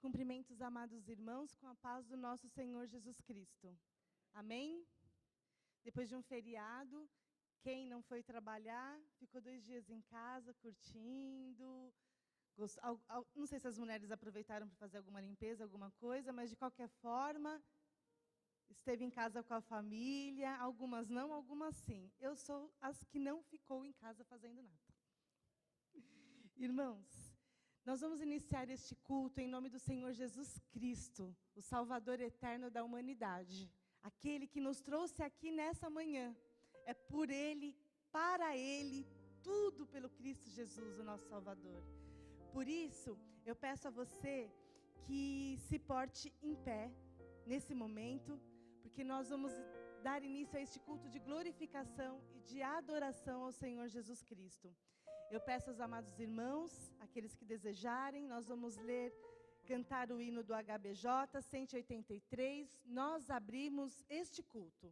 Cumprimento os amados irmãos com a paz do nosso Senhor Jesus Cristo. Amém? Depois de um feriado, quem não foi trabalhar, ficou 2 dias em casa, curtindo. Não sei se as mulheres aproveitaram para fazer alguma limpeza, alguma coisa, mas de qualquer forma, esteve em casa com a família, algumas não, algumas sim. Eu sou as que não ficou em casa fazendo nada. Irmãos, nós vamos iniciar este culto em nome do Senhor Jesus Cristo, o Salvador eterno da humanidade. Aquele que nos trouxe aqui nessa manhã. É por Ele, para Ele, tudo pelo Cristo Jesus, o nosso Salvador. Por isso, eu peço a você que se porte em pé nesse momento, porque nós vamos dar início a este culto de glorificação e de adoração ao Senhor Jesus Cristo. Eu peço aos amados irmãos, aqueles que desejarem, nós vamos cantar o hino do HBJ 183, nós abrimos este culto.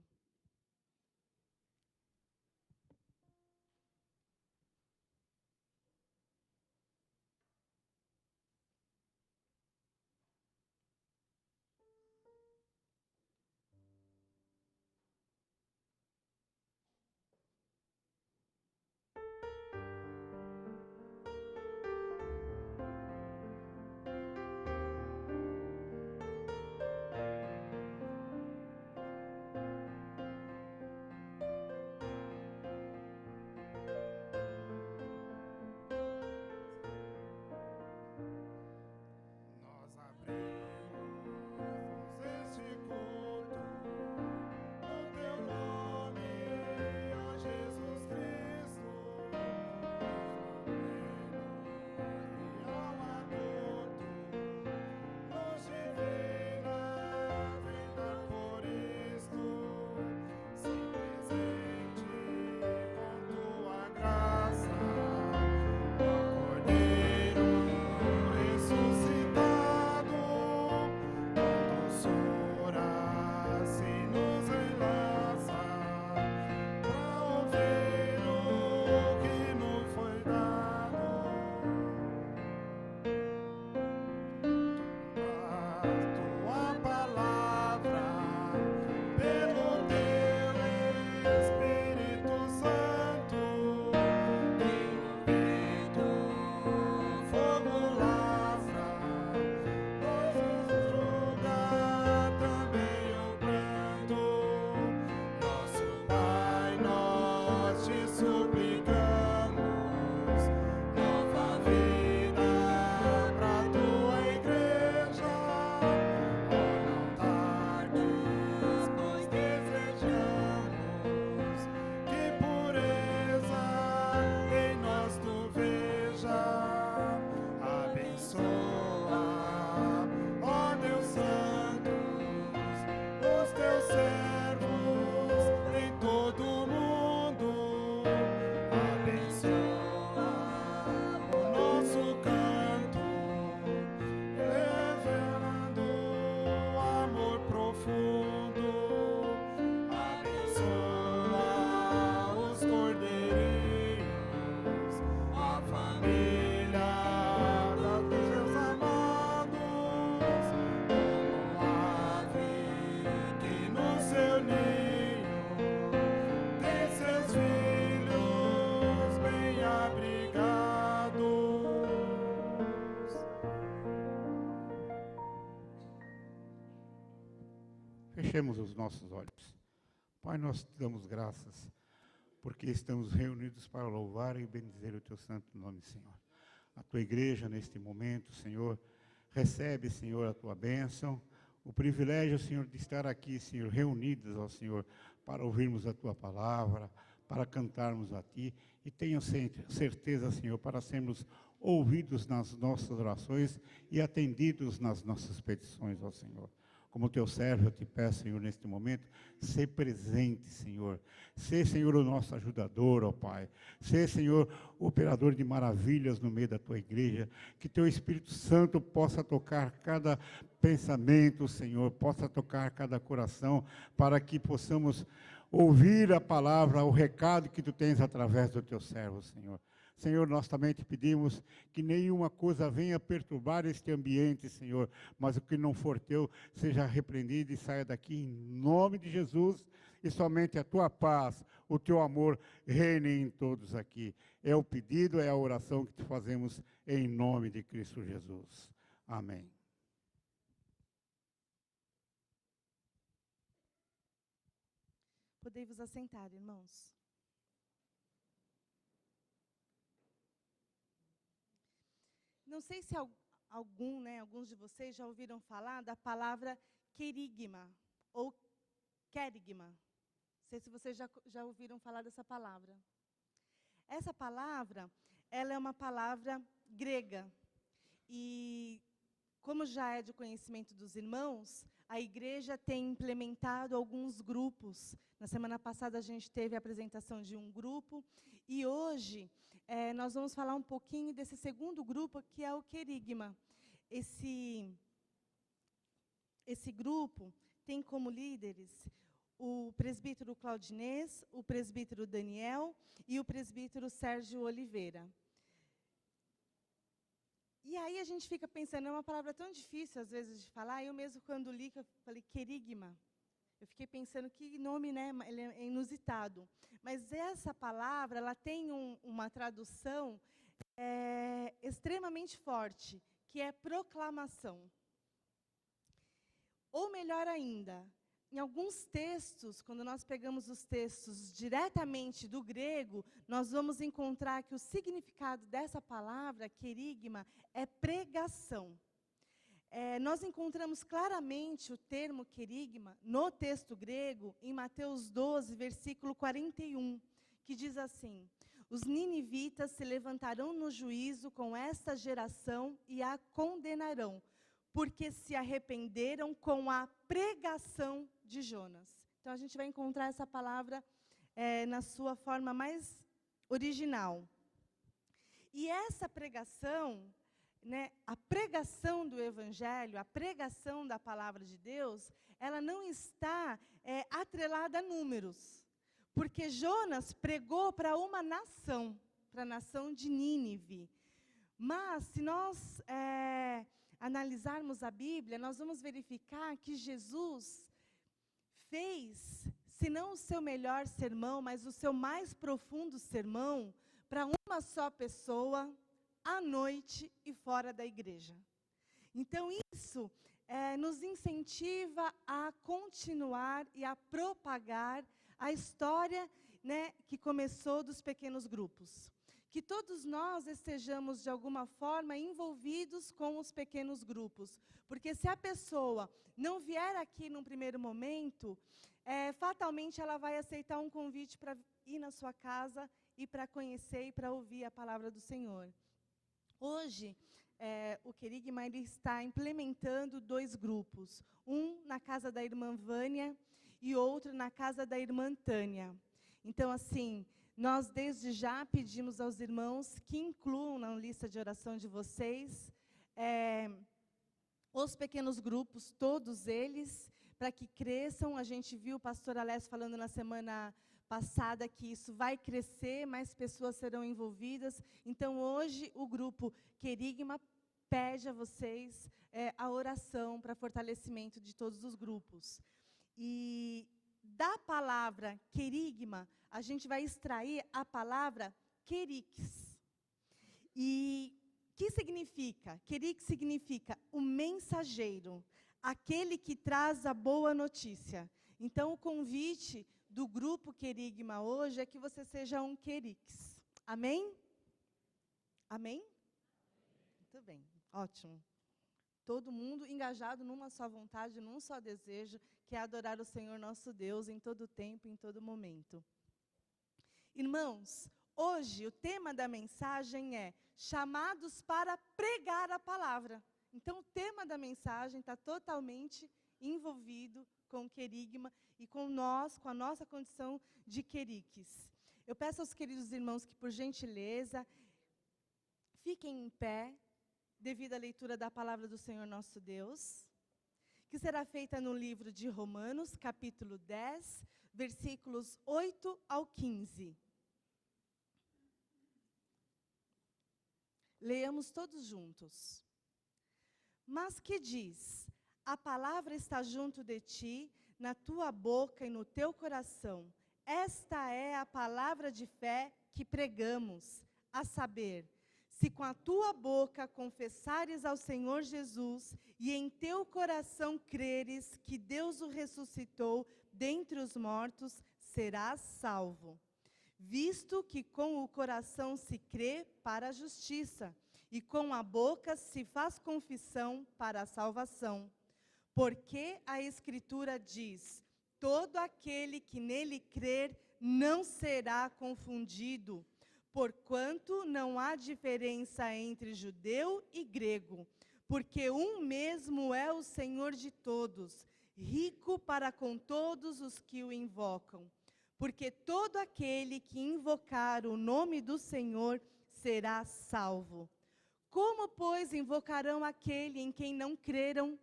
Fechemos os nossos olhos. Pai, nós te damos graças, porque estamos reunidos para louvar e bendizer o teu santo nome, Senhor. A tua igreja, neste momento, Senhor, recebe, Senhor, a tua bênção, o privilégio, Senhor, de estar aqui, Senhor, reunidos, ó Senhor, para ouvirmos a tua palavra, para cantarmos a ti, e tenho certeza, Senhor, para sermos ouvidos nas nossas orações e atendidos nas nossas petições, ó Senhor. Como teu servo, eu te peço, Senhor, neste momento, ser presente, Senhor. Ser, Senhor, o nosso ajudador, ó Pai. Ser, Senhor, o operador de maravilhas no meio da tua igreja. Que teu Espírito Santo possa tocar cada pensamento, Senhor. Possa tocar cada coração, para que possamos ouvir a palavra, o recado que tu tens através do teu servo, Senhor. Senhor, nós também te pedimos que nenhuma coisa venha perturbar este ambiente, Senhor, mas o que não for teu seja repreendido e saia daqui em nome de Jesus, e somente a tua paz, o teu amor reine em todos aqui. É o pedido, é a oração que te fazemos em nome de Cristo Jesus. Amém. Podei vos assentar, irmãos. Não sei se alguns de vocês já ouviram falar da palavra querigma ou querigma. Não sei se vocês já ouviram falar dessa palavra. Essa palavra, ela é uma palavra grega. E, como já é de conhecimento dos irmãos, a igreja tem implementado alguns grupos. Na semana passada, a gente teve a apresentação de um grupo. E hoje, nós vamos falar um pouquinho desse segundo grupo, que é o querigma. Esse grupo tem como líderes o presbítero Claudinês, o presbítero Daniel e o presbítero Sérgio Oliveira. E aí a gente fica pensando, é uma palavra tão difícil às vezes de falar. Eu mesmo, quando li, eu falei querigma. Eu fiquei pensando que nome, né? Ele é inusitado. Mas essa palavra, ela tem uma tradução extremamente forte, que é proclamação. Ou melhor ainda, em alguns textos, quando nós pegamos os textos diretamente do grego, nós vamos encontrar que o significado dessa palavra, querigma, é pregação. Nós encontramos claramente o termo querigma no texto grego, em Mateus 12, versículo 41, que diz assim: os ninivitas se levantarão no juízo com esta geração e a condenarão, porque se arrependeram com a pregação de Jonas. Então, a gente vai encontrar essa palavra na sua forma mais original. E essa pregação, né, a pregação do Evangelho, a pregação da palavra de Deus, ela não está atrelada a números. Porque Jonas pregou para uma nação, para a nação de Nínive. Mas, se nós analisarmos a Bíblia, nós vamos verificar que Jesus fez, se não o seu melhor sermão, mas o seu mais profundo sermão, para uma só pessoa, à noite e fora da igreja. Então, isso nos incentiva a continuar e a propagar a história, né, que começou dos pequenos grupos. Que todos nós estejamos, de alguma forma, envolvidos com os pequenos grupos. Porque se a pessoa não vier aqui num primeiro momento, fatalmente ela vai aceitar um convite para ir na sua casa e para conhecer e para ouvir a palavra do Senhor. Hoje, o querigma ele está implementando 2 grupos. Um na casa da irmã Vânia e outro na casa da irmã Tânia. Então, assim, nós desde já pedimos aos irmãos que incluam na lista de oração de vocês os pequenos grupos, todos eles, para que cresçam. A gente viu o pastor Alessio falando na semana passada que isso vai crescer, mais pessoas serão envolvidas. Então, hoje, o grupo Querigma pede a vocês a oração para fortalecimento de todos os grupos. E da palavra querigma, a gente vai extrair a palavra querix. E que significa? Querix significa o mensageiro, aquele que traz a boa notícia. Então, o convite do grupo Querigma hoje é que você seja um querix. Amém? Amém? Muito bem, ótimo. Todo mundo engajado numa só vontade, num só desejo, que é adorar o Senhor nosso Deus em todo tempo, em todo momento. Irmãos, hoje o tema da mensagem é chamados para pregar a palavra. Então, o tema da mensagem está totalmente envolvido com o querigma e com nós, com a nossa condição de queriques. Eu peço aos queridos irmãos que, por gentileza, fiquem em pé, devido à leitura da palavra do Senhor nosso Deus, que será feita no livro de Romanos, capítulo 10, versículos 8 ao 15. Leamos todos juntos. Mas que diz? A palavra está junto de ti, na tua boca e no teu coração. Esta é a palavra de fé que pregamos, a saber, se com a tua boca confessares ao Senhor Jesus e em teu coração creres que Deus o ressuscitou dentre os mortos, serás salvo. Visto que com o coração se crê para a justiça, e com a boca se faz confissão para a salvação. Porque a Escritura diz, todo aquele que nele crer não será confundido, porquanto não há diferença entre judeu e grego, porque um mesmo é o Senhor de todos, rico para com todos os que o invocam. Porque todo aquele que invocar o nome do Senhor será salvo. Como, pois, invocarão aquele em quem não creram?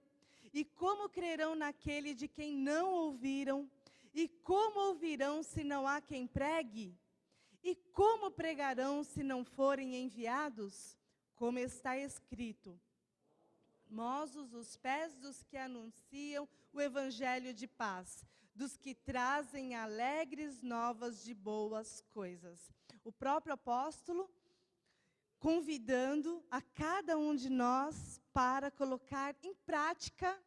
E como crerão naquele de quem não ouviram? E como ouvirão se não há quem pregue? E como pregarão se não forem enviados? Como está escrito, mosos os pés dos que anunciam o evangelho de paz, dos que trazem alegres novas de boas coisas. O próprio apóstolo convidando a cada um de nós para colocar em prática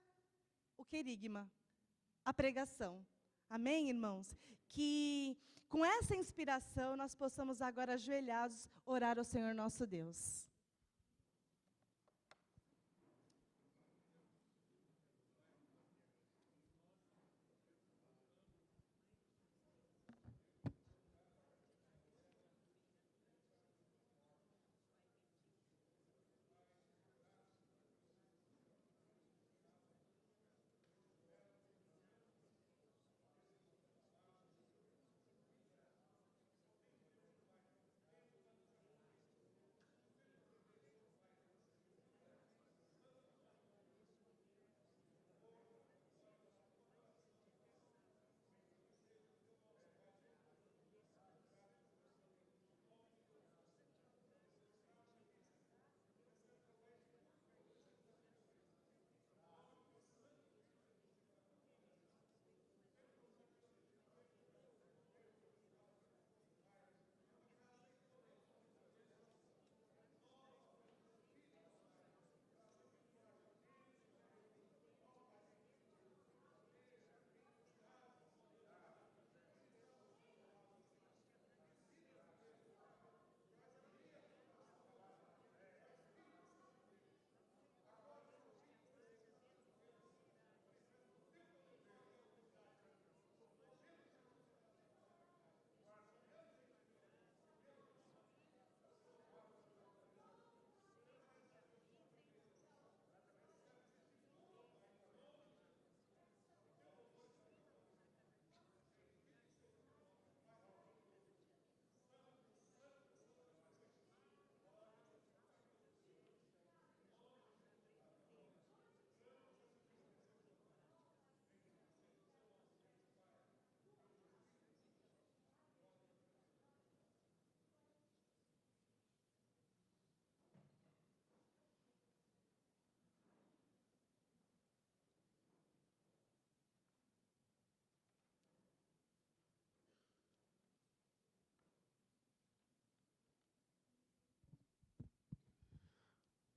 o querigma, a pregação. Amém, irmãos? Que com essa inspiração nós possamos agora ajoelhados orar ao Senhor nosso Deus.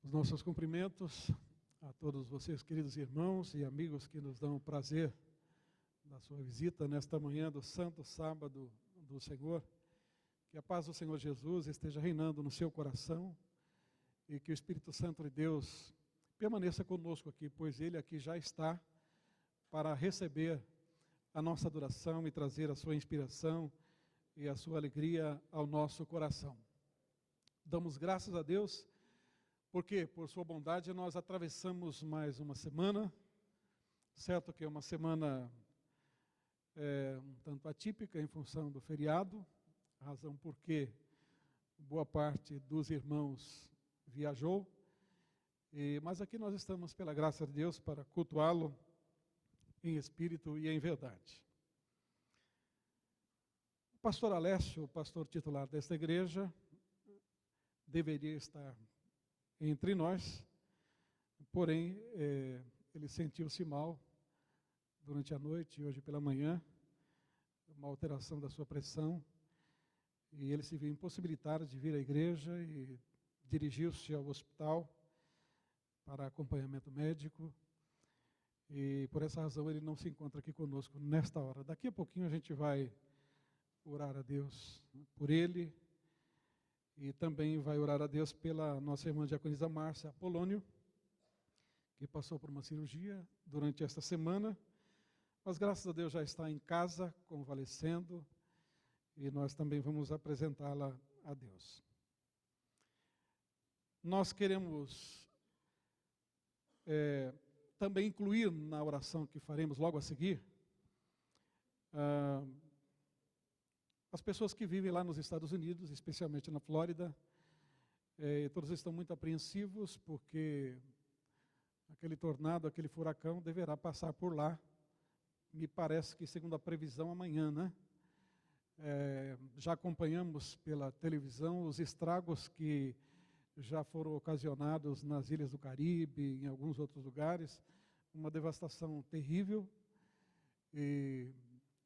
Os nossos cumprimentos a todos vocês, queridos irmãos e amigos que nos dão o prazer da sua visita nesta manhã do Santo Sábado do Senhor. Que a paz do Senhor Jesus esteja reinando no seu coração e que o Espírito Santo de Deus permaneça conosco aqui, pois Ele aqui já está para receber a nossa adoração e trazer a sua inspiração e a sua alegria ao nosso coração. Damos graças a Deus, porque por sua bondade nós atravessamos mais uma semana, certo que é uma semana um tanto atípica em função do feriado, razão porque boa parte dos irmãos viajou, mas aqui nós estamos pela graça de Deus para cultuá-lo em espírito e em verdade. O pastor Alessio, o pastor titular desta igreja, deveria estar entre nós, porém, ele sentiu-se mal durante a noite e hoje pela manhã, uma alteração da sua pressão, e ele se viu impossibilitado de vir à igreja e dirigiu-se ao hospital para acompanhamento médico, e por essa razão ele não se encontra aqui conosco nesta hora. Daqui a pouquinho a gente vai orar a Deus por ele, e também vai orar a Deus pela nossa irmã diaconisa Márcia Apolônio, que passou por uma cirurgia durante esta semana, mas graças a Deus já está em casa, convalescendo, e nós também vamos apresentá-la a Deus. Nós queremos também incluir na oração que faremos logo a seguir, as pessoas que vivem lá nos Estados Unidos, especialmente na Flórida. Todos estão muito apreensivos, porque aquele tornado, aquele furacão deverá passar por lá, me parece que segundo a previsão amanhã, né? Já acompanhamos pela televisão os estragos que já foram ocasionados nas ilhas do Caribe, em alguns outros lugares, uma devastação terrível, e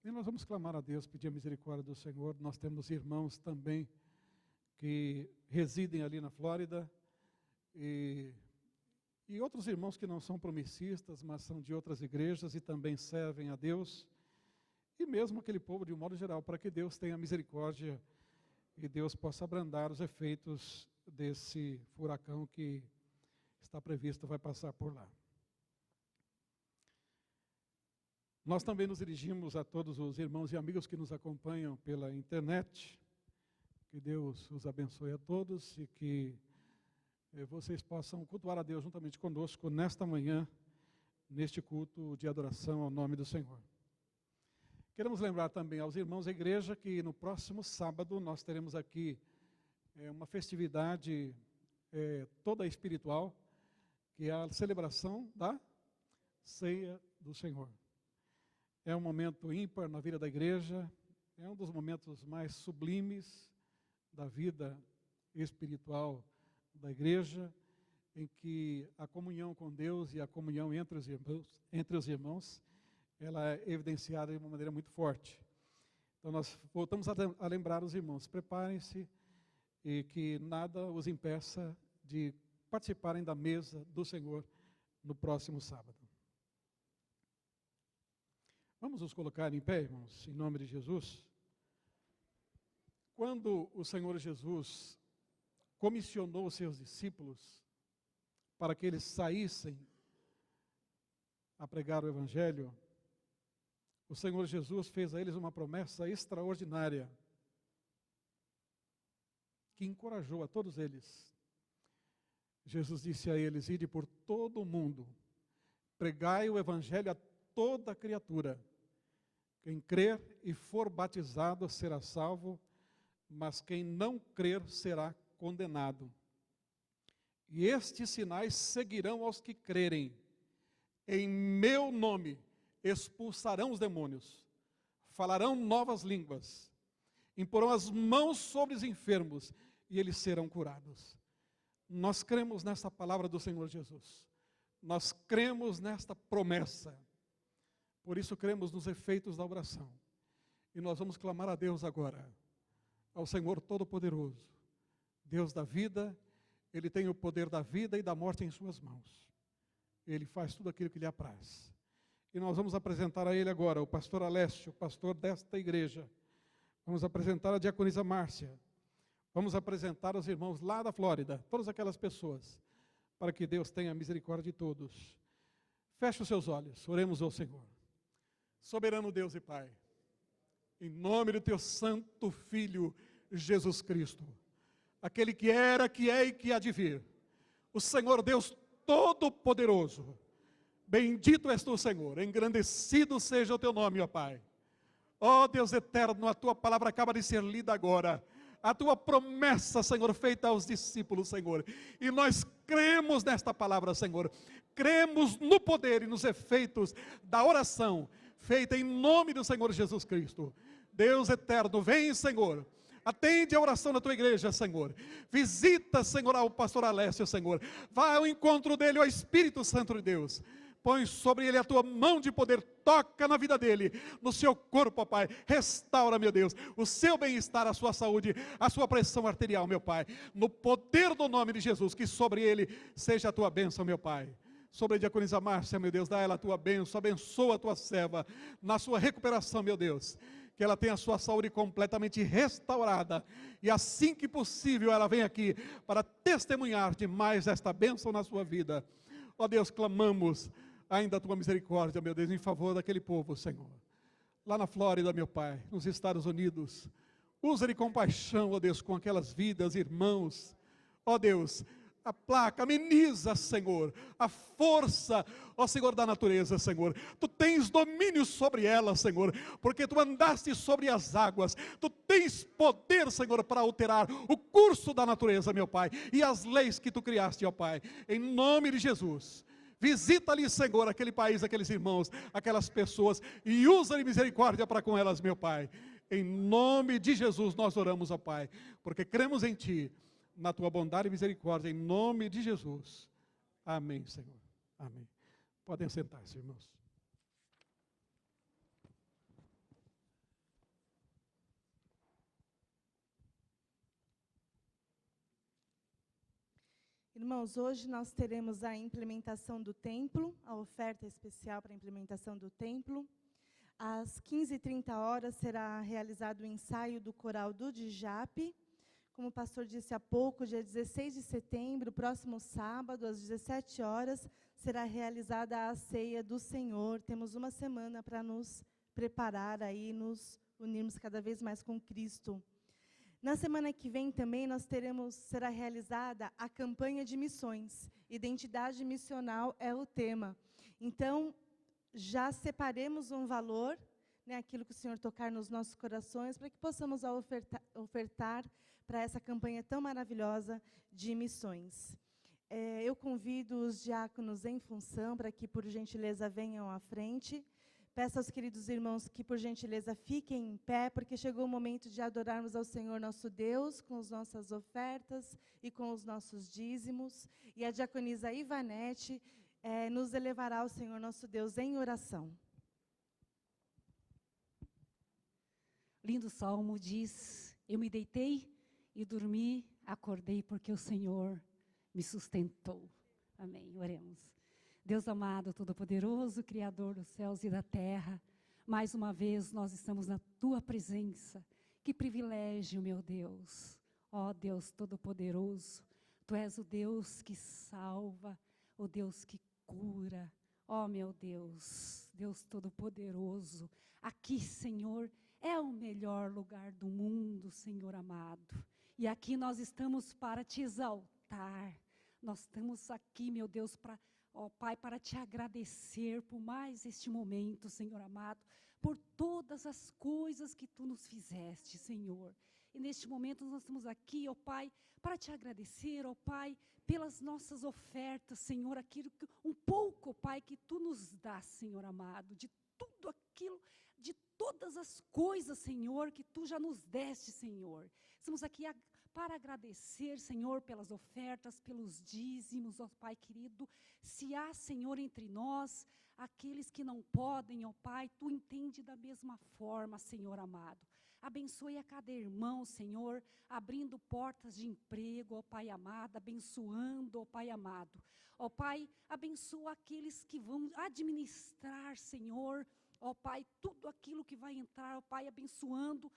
nós vamos clamar a Deus, pedir a misericórdia do Senhor. Nós temos irmãos também que residem ali na Flórida, e outros irmãos que não são promissistas, mas são de outras igrejas e também servem a Deus, e mesmo aquele povo de um modo geral, para que Deus tenha misericórdia e Deus possa abrandar os efeitos desse furacão que está previsto, vai passar por lá. Nós também nos dirigimos a todos os irmãos e amigos que nos acompanham pela internet. Que Deus os abençoe a todos e que vocês possam cultuar a Deus juntamente conosco nesta manhã, neste culto de adoração ao nome do Senhor. Queremos lembrar também aos irmãos da igreja que no próximo sábado nós teremos aqui uma festividade toda espiritual, que é a celebração da Ceia do Senhor. É um momento ímpar na vida da igreja, é um dos momentos mais sublimes da vida espiritual da igreja, em que a comunhão com Deus e a comunhão entre os irmãos, ela é evidenciada de uma maneira muito forte. Então nós voltamos a lembrar os irmãos, preparem-se e que nada os impeça de participarem da mesa do Senhor no próximo sábado. Vamos nos colocar em pé, irmãos, em nome de Jesus. Quando o Senhor Jesus comissionou os seus discípulos para que eles saíssem a pregar o Evangelho, o Senhor Jesus fez a eles uma promessa extraordinária, que encorajou a todos eles. Jesus disse a eles: ide por todo o mundo, pregai o Evangelho a toda criatura. Quem crer e for batizado será salvo, mas quem não crer será condenado. E estes sinais seguirão aos que crerem. Em meu nome expulsarão os demônios, falarão novas línguas, imporão as mãos sobre os enfermos e eles serão curados. Nós cremos nesta palavra do Senhor Jesus. Nós cremos nesta promessa. Por isso cremos nos efeitos da oração. E nós vamos clamar a Deus agora, ao Senhor Todo-Poderoso, Deus da vida. Ele tem o poder da vida e da morte em suas mãos. Ele faz tudo aquilo que lhe apraz. E nós vamos apresentar a ele agora o pastor Alessio, pastor desta igreja. Vamos apresentar a diaconisa Márcia. Vamos apresentar os irmãos lá da Flórida, todas aquelas pessoas, para que Deus tenha misericórdia de todos. Feche os seus olhos, oremos ao Senhor. Soberano Deus e Pai, em nome do teu santo Filho, Jesus Cristo, aquele que era, que é e que há de vir, o Senhor Deus Todo-Poderoso, bendito és tu, Senhor, engrandecido seja o teu nome, ó Pai. Ó Deus eterno, a tua palavra acaba de ser lida agora, a tua promessa, Senhor, feita aos discípulos, Senhor, e nós cremos nesta palavra, Senhor, cremos no poder e nos efeitos da oração, feita em nome do Senhor Jesus Cristo. Deus eterno, vem, Senhor, Atende a oração da tua igreja, Senhor. Visita, Senhor, o pastor Alessio, Senhor. Vai ao encontro dele, ó Espírito Santo de Deus. Põe sobre ele a tua mão de poder, toca na vida dele, no seu corpo, ó Pai. Restaura, meu Deus, o seu bem-estar, a sua saúde, a sua pressão arterial, meu Pai. No poder do nome de Jesus, que sobre ele seja a tua bênção, meu Pai. Sobre a diaconisa Márcia, meu Deus, dá a ela a tua bênção, abençoa a tua serva, na sua recuperação, meu Deus. Que ela tenha a sua saúde completamente restaurada, e assim que possível ela vem aqui para testemunhar de mais esta bênção na sua vida. Ó Deus, clamamos ainda a tua misericórdia, meu Deus, em favor daquele povo, Senhor. Lá na Flórida, meu Pai, nos Estados Unidos, usa de compaixão, ó Deus, com aquelas vidas, irmãos. Ó Deus, aplaca, ameniza, Senhor, a força, ó Senhor, da natureza, Senhor. Tu tens domínio sobre ela, Senhor, porque tu andaste sobre as águas. Tu tens poder, Senhor, para alterar o curso da natureza, meu Pai, e as leis que tu criaste, ó Pai, em nome de Jesus. Visita ali, Senhor, aquele país, aqueles irmãos, aquelas pessoas, e usa de misericórdia para com elas, meu Pai. Em nome de Jesus nós oramos, ó Pai, porque cremos em Ti, na tua bondade e misericórdia, em nome de Jesus. Amém, Senhor. Amém. Podem sentar-se, irmãos. Irmãos, hoje nós teremos a implementação do templo, a oferta especial para a implementação do templo. Às 15h30 será realizado o ensaio do coral do Djap. Como o pastor disse há pouco, dia 16 de setembro, próximo sábado, às 17 horas, será realizada a ceia do Senhor. Temos uma semana para nos preparar aí, nos unirmos cada vez mais com Cristo. Na semana que vem também será realizada a campanha de missões. Identidade missional é o tema. Então, já separemos um valor, né, aquilo que o Senhor tocar nos nossos corações, para que possamos ofertar para essa campanha tão maravilhosa de missões. Eu convido os diáconos em função para que, por gentileza, venham à frente. Peço aos queridos irmãos que, por gentileza, fiquem em pé, porque chegou o momento de adorarmos ao Senhor nosso Deus, com as nossas ofertas e com os nossos dízimos. E a diaconisa Ivanete nos elevará ao Senhor nosso Deus em oração. Lindo salmo diz: eu me deitei e dormi, acordei porque o Senhor me sustentou. Amém, oremos. Deus amado, todo-poderoso, Criador dos céus e da terra, mais uma vez nós estamos na Tua presença. Que privilégio, meu Deus. Ó Deus todo-poderoso, Tu és o Deus que salva, o Deus que cura. Ó meu Deus, Deus todo-poderoso, aqui, Senhor, é o melhor lugar do mundo, Senhor amado. E aqui nós estamos para Te exaltar. Nós estamos aqui, meu Deus, ó Pai, para Te agradecer por mais este momento, Senhor amado, por todas as coisas que Tu nos fizeste, Senhor. E neste momento nós estamos aqui, ó Pai, para Te agradecer, ó Pai, pelas nossas ofertas, Senhor, aquilo que, um pouco, ó Pai, que Tu nos dá, Senhor amado, de tudo aquilo, de todas as coisas, Senhor, que Tu já nos deste, Senhor. Estamos aqui para agradecer, Senhor, pelas ofertas, pelos dízimos, ó Pai querido. Se há, Senhor, entre nós, aqueles que não podem, ó Pai, Tu entende da mesma forma, Senhor amado. Abençoe a cada irmão, Senhor, abrindo portas de emprego, ó Pai amado, abençoando, ó Pai amado. Ó Pai, abençoa aqueles que vão administrar, Senhor, ó Pai, tudo aquilo que vai entrar, ó Pai, abençoando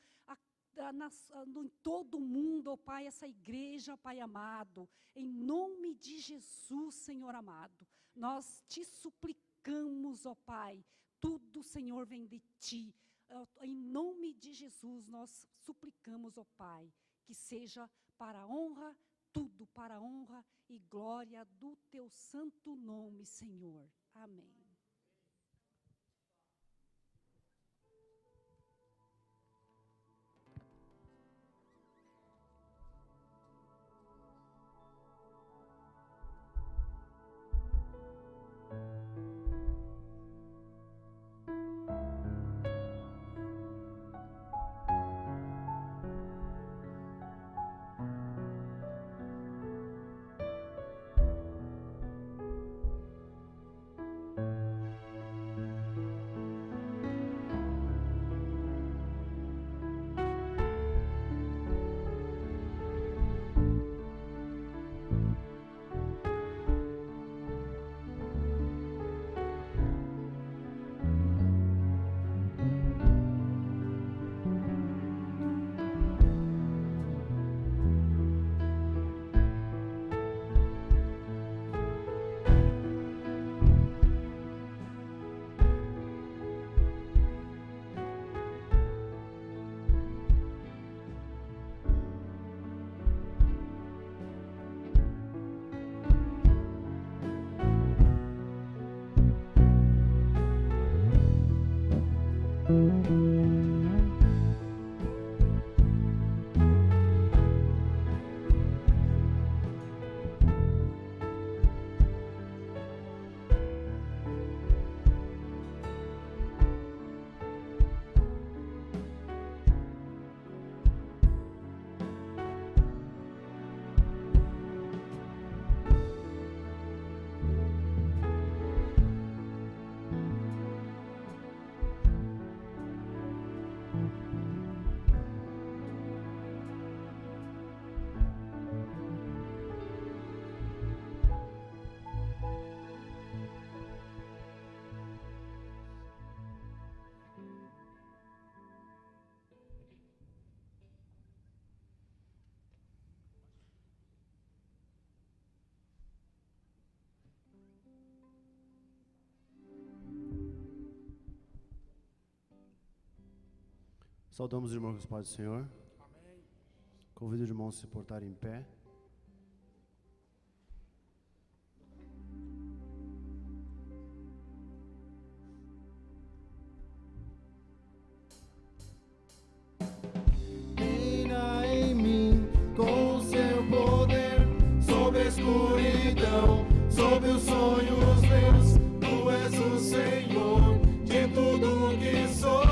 em todo o mundo, ó Pai, essa igreja, ó Pai amado, em nome de Jesus, Senhor amado, nós Te suplicamos, ó Pai, tudo, Senhor, vem de Ti, em nome de Jesus, nós suplicamos, ó Pai, que seja para a honra, tudo para a honra e glória do Teu santo nome, Senhor. Amém. Saudamos os irmãos com os paz do Senhor. Amém. Convido os irmãos a se portarem em pé. Reina em mim com seu poder, sobre a escuridão, sobre os sonhos meus. Tu és o Senhor de tudo que sou.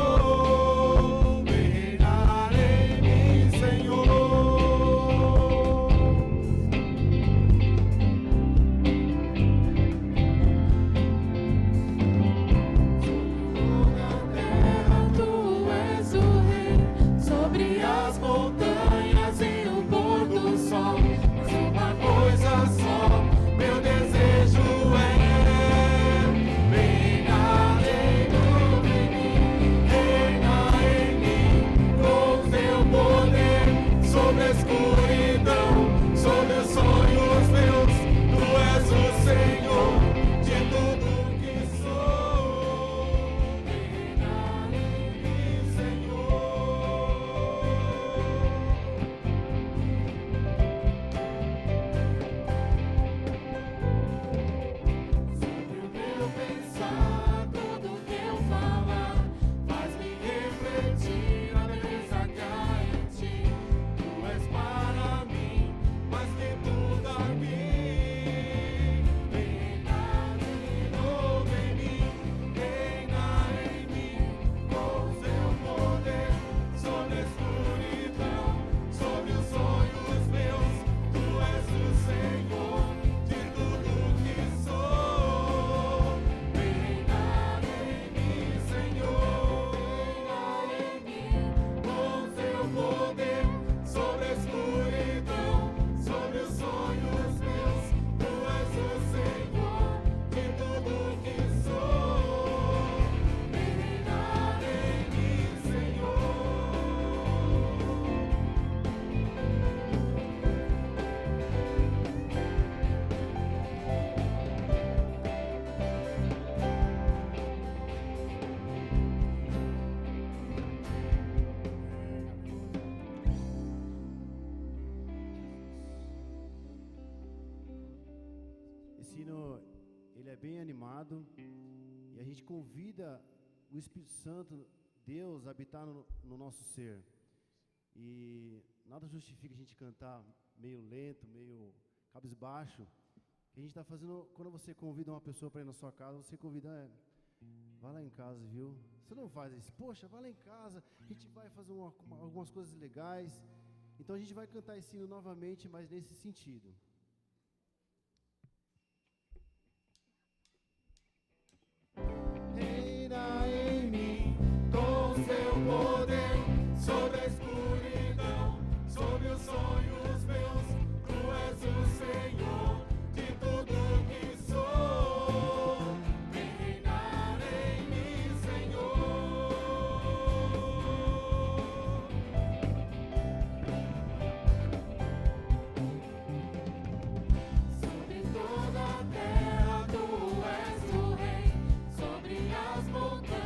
Bem animado, e a gente convida o Espírito Santo, Deus, a habitar no nosso ser. E nada justifica a gente cantar meio lento, meio cabisbaixo. O que a gente está fazendo, quando você convida uma pessoa para ir na sua casa, você convida, vai lá em casa, viu? Você não faz isso, poxa, vai lá em casa, a gente vai fazer algumas coisas legais. Então a gente vai cantar esse hino novamente, mas nesse sentido. Reina em mim com seu poder, sobre a escuridão, sobre os sonhos meus. Tu és o Senhor de tudo que sou. Vem reinar em mim, Senhor. Sobre toda a terra tu és o Rei, sobre as montanhas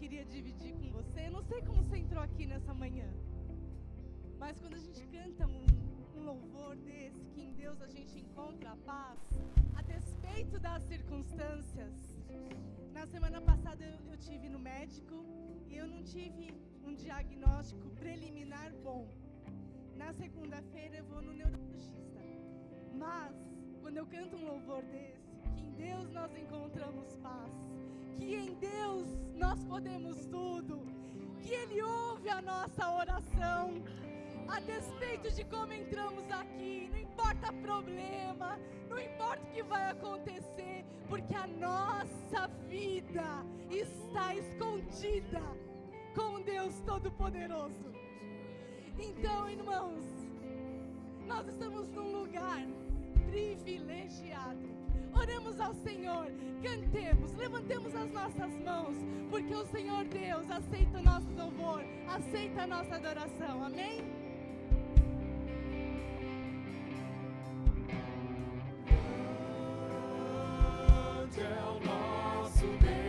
queria dividir com você. Eu não sei como você entrou aqui nessa manhã, mas quando a gente canta um louvor desse, que em Deus a gente encontra a paz, a despeito das circunstâncias. Na semana passada eu tive no médico e eu não tive um diagnóstico preliminar bom. Na segunda-feira eu vou no neurologista. Mas, quando eu canto um louvor desse, que em Deus nós encontramos paz, que em Deus nós podemos tudo, que Ele ouve a nossa oração, a despeito de como entramos aqui, não importa problema, não importa o que vai acontecer, porque a nossa vida está escondida com Deus Todo-Poderoso. Então, irmãos, nós estamos num lugar privilegiado. Oremos ao Senhor, cantemos, levantemos as nossas mãos, porque o Senhor Deus aceita o nosso louvor, aceita a nossa adoração, amém? Grande é o nosso Deus.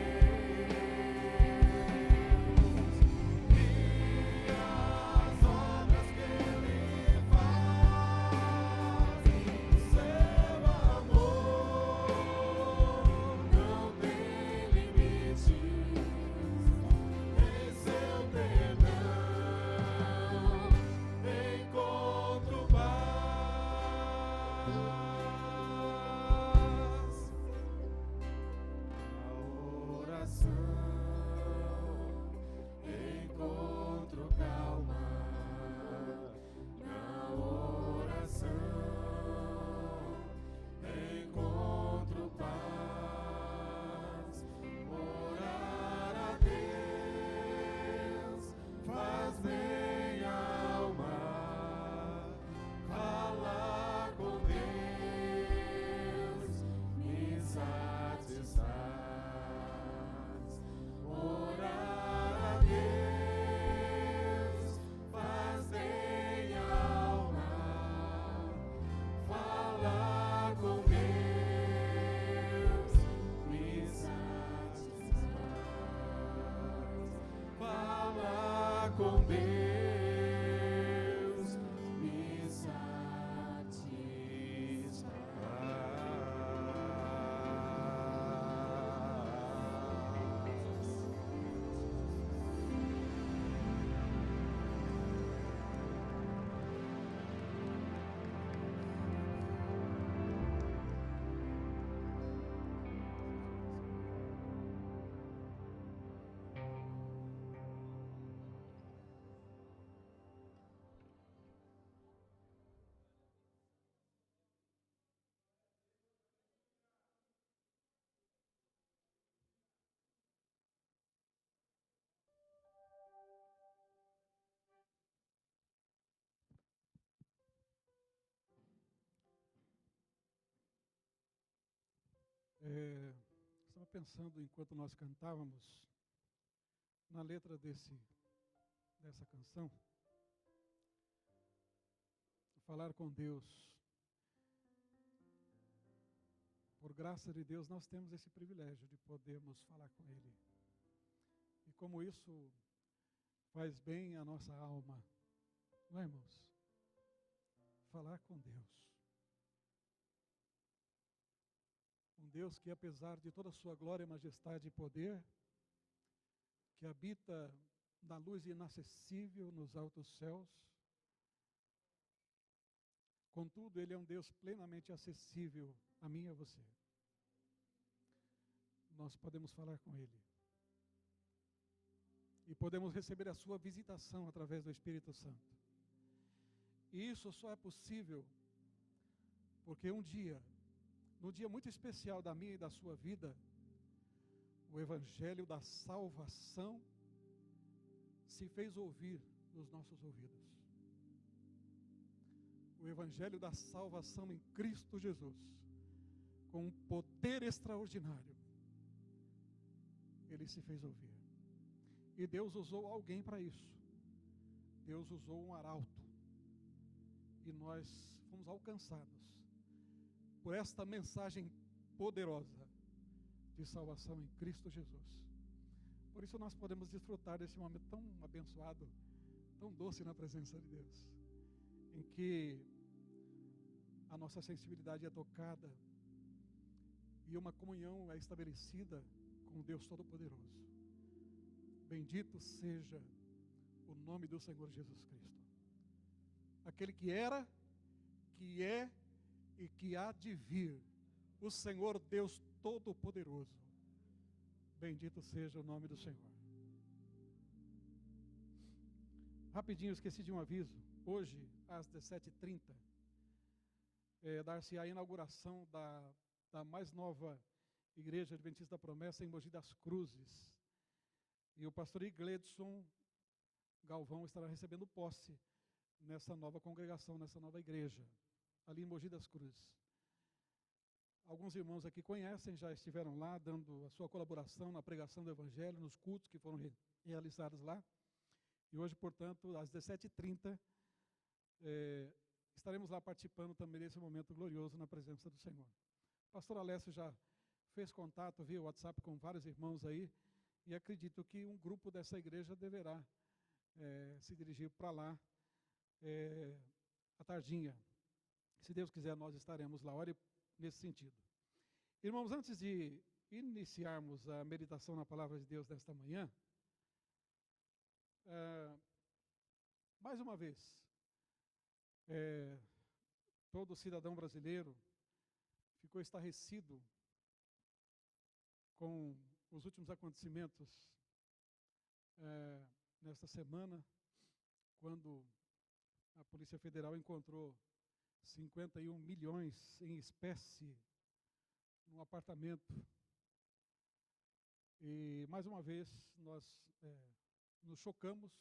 com Deus me Estava pensando, enquanto nós cantávamos, na letra dessa canção. Falar com Deus. Por graça de Deus, nós temos esse privilégio de podermos falar com Ele. E como isso faz bem à nossa alma, não é, irmãos? Falar com Deus. Um Deus que, apesar de toda a sua glória, majestade e poder, que habita na luz inacessível nos altos céus, contudo, Ele é um Deus plenamente acessível a mim e a você. Nós podemos falar com Ele. E podemos receber a sua visitação através do Espírito Santo. E isso só é possível porque um dia, num dia muito especial da minha e da sua vida, o Evangelho da salvação se fez ouvir nos nossos ouvidos. O Evangelho da salvação em Cristo Jesus, com um poder extraordinário, ele se fez ouvir. E Deus usou alguém para isso. Deus usou um arauto. E nós fomos alcançados por esta mensagem poderosa de salvação em Cristo Jesus. Por isso nós podemos desfrutar desse momento tão abençoado, tão doce na presença de Deus, em que a nossa sensibilidade é tocada e uma comunhão é estabelecida com Deus Todo-Poderoso. Bendito seja o nome do Senhor Jesus Cristo. Aquele que era, que é e que há de vir, o Senhor Deus Todo-Poderoso. Bendito seja o nome do Senhor. Rapidinho, esqueci de um aviso. Hoje, às 17h30, dar-se a inauguração da mais nova Igreja Adventista da Promessa em Mogi das Cruzes. E o pastor Igledson Galvão estará recebendo posse nessa nova congregação, nessa nova igreja, ali em Mogi das Cruzes. Alguns irmãos aqui conhecem, já estiveram lá dando a sua colaboração na pregação do Evangelho, nos cultos que foram realizados lá. E hoje, portanto, às 17h30, estaremos lá participando também desse momento glorioso na presença do Senhor. O pastor Alessio já fez contato via WhatsApp com vários irmãos aí, e acredito que um grupo dessa igreja deverá se dirigir para lá à tardinha. Se Deus quiser, nós estaremos lá. Ore nesse sentido. Irmãos, antes de iniciarmos a meditação na palavra de Deus desta manhã, mais uma vez, todo cidadão brasileiro ficou estarrecido com os últimos acontecimentos nesta semana, quando a Polícia Federal encontrou 51 milhões em espécie num apartamento. E, mais uma vez, nós nos chocamos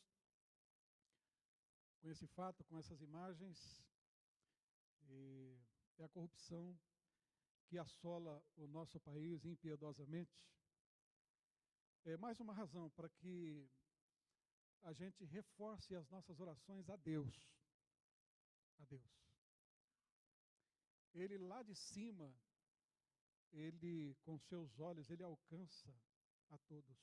com esse fato, com essas imagens, e é a corrupção que assola o nosso país impiedosamente. É mais uma razão para que a gente reforce as nossas orações a Deus. A Deus. Ele lá de cima, ele com seus olhos, ele alcança a todos.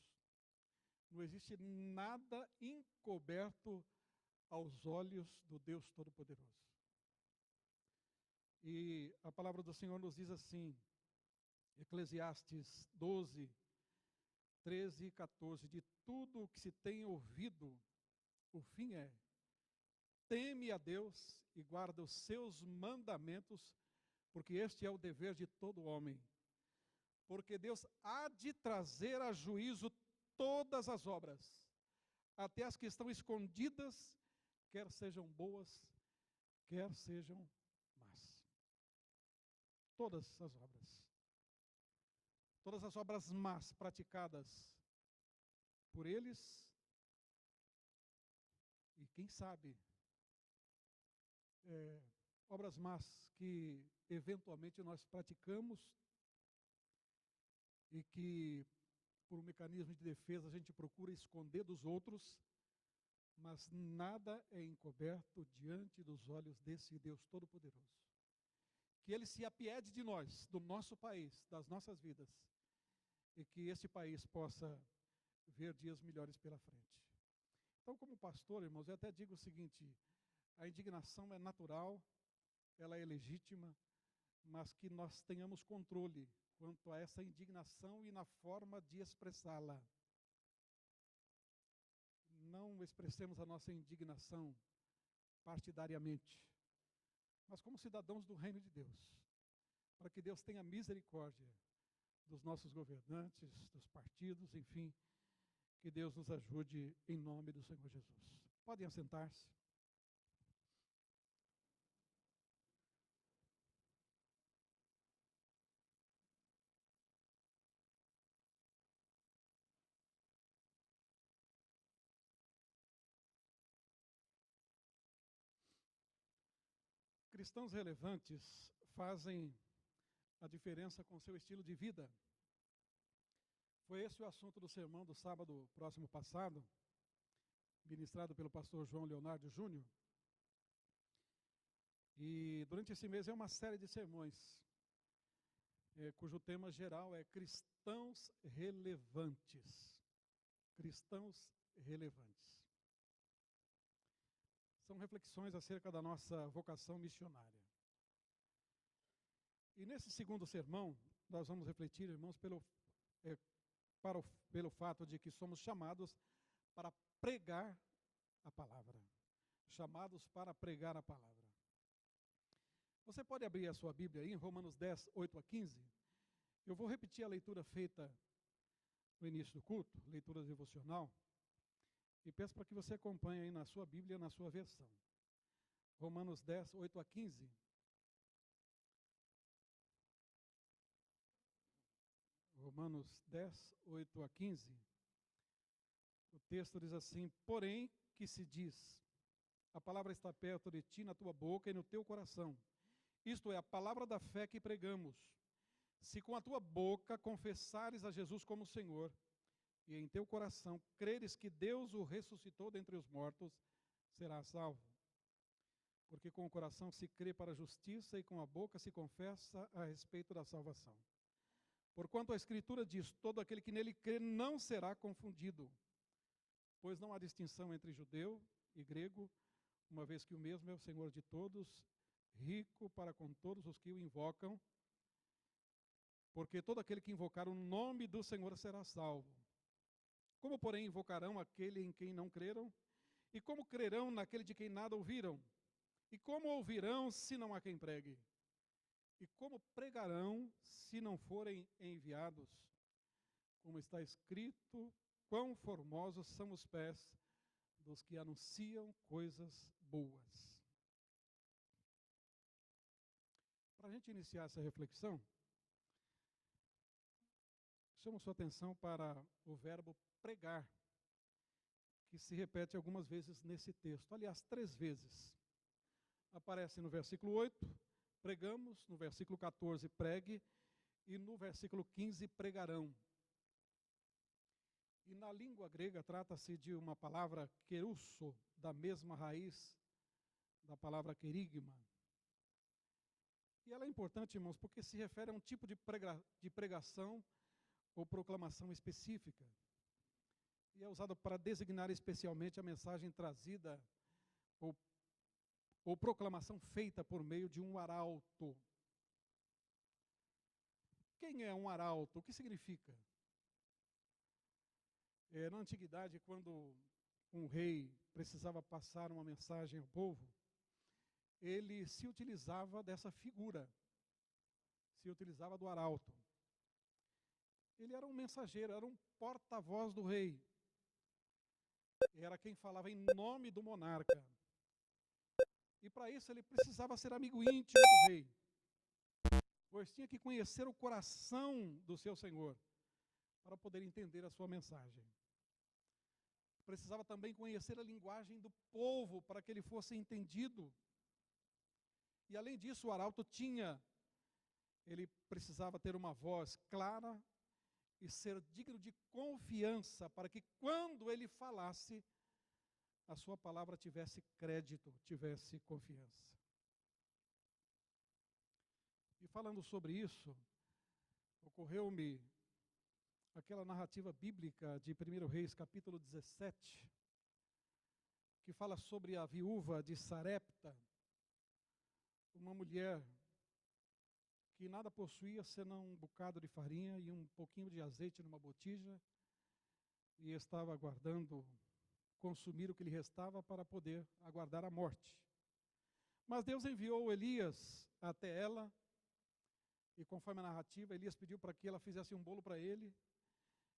Não existe nada encoberto aos olhos do Deus Todo-Poderoso. E a palavra do Senhor nos diz assim, Eclesiastes 12, 13 e 14, de tudo o que se tem ouvido, o fim é, teme a Deus e guarda os seus mandamentos, porque este é o dever de todo homem. Porque Deus há de trazer a juízo todas as obras, até as que estão escondidas, quer sejam boas, quer sejam más. Todas as obras. Todas as obras más praticadas por eles, e quem sabe, obras más que eventualmente nós praticamos e que, por um mecanismo de defesa, a gente procura esconder dos outros, mas nada é encoberto diante dos olhos desse Deus Todo-Poderoso. Que Ele se apiede de nós, do nosso país, das nossas vidas, e que este país possa ver dias melhores pela frente. Então, como pastor, irmãos, eu até digo o seguinte, a indignação é natural, ela é legítima, mas que nós tenhamos controle quanto a essa indignação e na forma de expressá-la. Não expressemos a nossa indignação partidariamente, mas como cidadãos do reino de Deus, para que Deus tenha misericórdia dos nossos governantes, dos partidos, enfim, que Deus nos ajude em nome do Senhor Jesus. Podem assentar-se. Cristãos relevantes fazem a diferença com seu estilo de vida. Foi esse o assunto do sermão do sábado próximo passado, ministrado pelo pastor João Leonardo Júnior. E durante esse mês é uma série de sermões, cujo tema geral é cristãos relevantes. Cristãos relevantes. São reflexões acerca da nossa vocação missionária. E nesse segundo sermão, nós vamos refletir, irmãos, pelo fato de que somos chamados para pregar a palavra. Chamados para pregar a palavra. Você pode abrir a sua Bíblia aí em Romanos 10, 8 a 15. Eu vou repetir a leitura feita no início do culto, leitura devocional, e peço para que você acompanhe aí na sua Bíblia, na sua versão. Romanos 10, 8 a 15. Romanos 10, 8 a 15. O texto diz assim: porém, que se diz, a palavra está perto de ti, na tua boca e no teu coração. Isto é, a palavra da fé que pregamos. Se com a tua boca confessares a Jesus como Senhor, e em teu coração creres que Deus o ressuscitou dentre os mortos, serás salvo. Porque com o coração se crê para a justiça e com a boca se confessa a respeito da salvação. Porquanto a Escritura diz, todo aquele que nele crê não será confundido, pois não há distinção entre judeu e grego, uma vez que o mesmo é o Senhor de todos, rico para com todos os que o invocam, porque todo aquele que invocar o nome do Senhor será salvo. Como, porém, invocarão aquele em quem não creram? E como crerão naquele de quem nada ouviram? E como ouvirão se não há quem pregue? E como pregarão se não forem enviados? Como está escrito, quão formosos são os pés dos que anunciam coisas boas. Para a gente iniciar essa reflexão, chamo sua atenção para o verbo pregar, que se repete algumas vezes nesse texto. Aliás, 3 vezes. Aparece no versículo 8, pregamos, no versículo 14, pregue, e no versículo 15, pregarão. E na língua grega trata-se de uma palavra kerusso, da mesma raiz da palavra querigma. E ela é importante, irmãos, porque se refere a um tipo de pregação ou proclamação específica. e é usado para designar especialmente a mensagem trazida ou proclamação feita por meio de um arauto. Quem é um arauto? O que significa? Na antiguidade, quando um rei precisava passar uma mensagem ao povo, ele se utilizava dessa figura, se utilizava do arauto. Ele era um mensageiro, era um porta-voz do rei. Era quem falava em nome do monarca. E para isso ele precisava ser amigo íntimo do rei, pois tinha que conhecer o coração do seu senhor, para poder entender a sua mensagem. Precisava também conhecer a linguagem do povo, para que ele fosse entendido. E além disso, o arauto ele precisava ter uma voz clara e ser digno de confiança, para que quando ele falasse, a sua palavra tivesse crédito, tivesse confiança. E falando sobre isso, ocorreu-me aquela narrativa bíblica de 1 Reis, capítulo 17, que fala sobre a viúva de Sarepta, uma mulher que nada possuía senão um bocado de farinha e um pouquinho de azeite numa botija, e estava aguardando consumir o que lhe restava para poder aguardar a morte. Mas Deus enviou Elias até ela, e conforme a narrativa, Elias pediu para que ela fizesse um bolo para ele,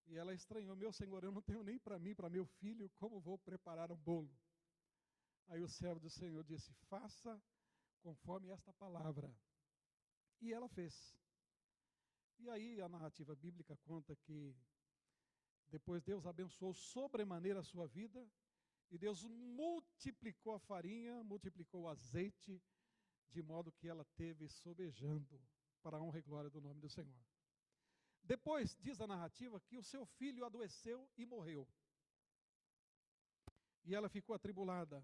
e ela estranhou: meu senhor, eu não tenho nem para mim, para meu filho, como vou preparar um bolo? Aí o servo do Senhor disse: faça conforme esta palavra. E ela fez. E aí a narrativa bíblica conta que depois Deus abençoou sobremaneira a sua vida, e Deus multiplicou a farinha, multiplicou o azeite, de modo que ela teve sobejando, para a honra e glória do nome do Senhor. Depois, diz a narrativa, que o seu filho adoeceu e morreu. E ela ficou atribulada,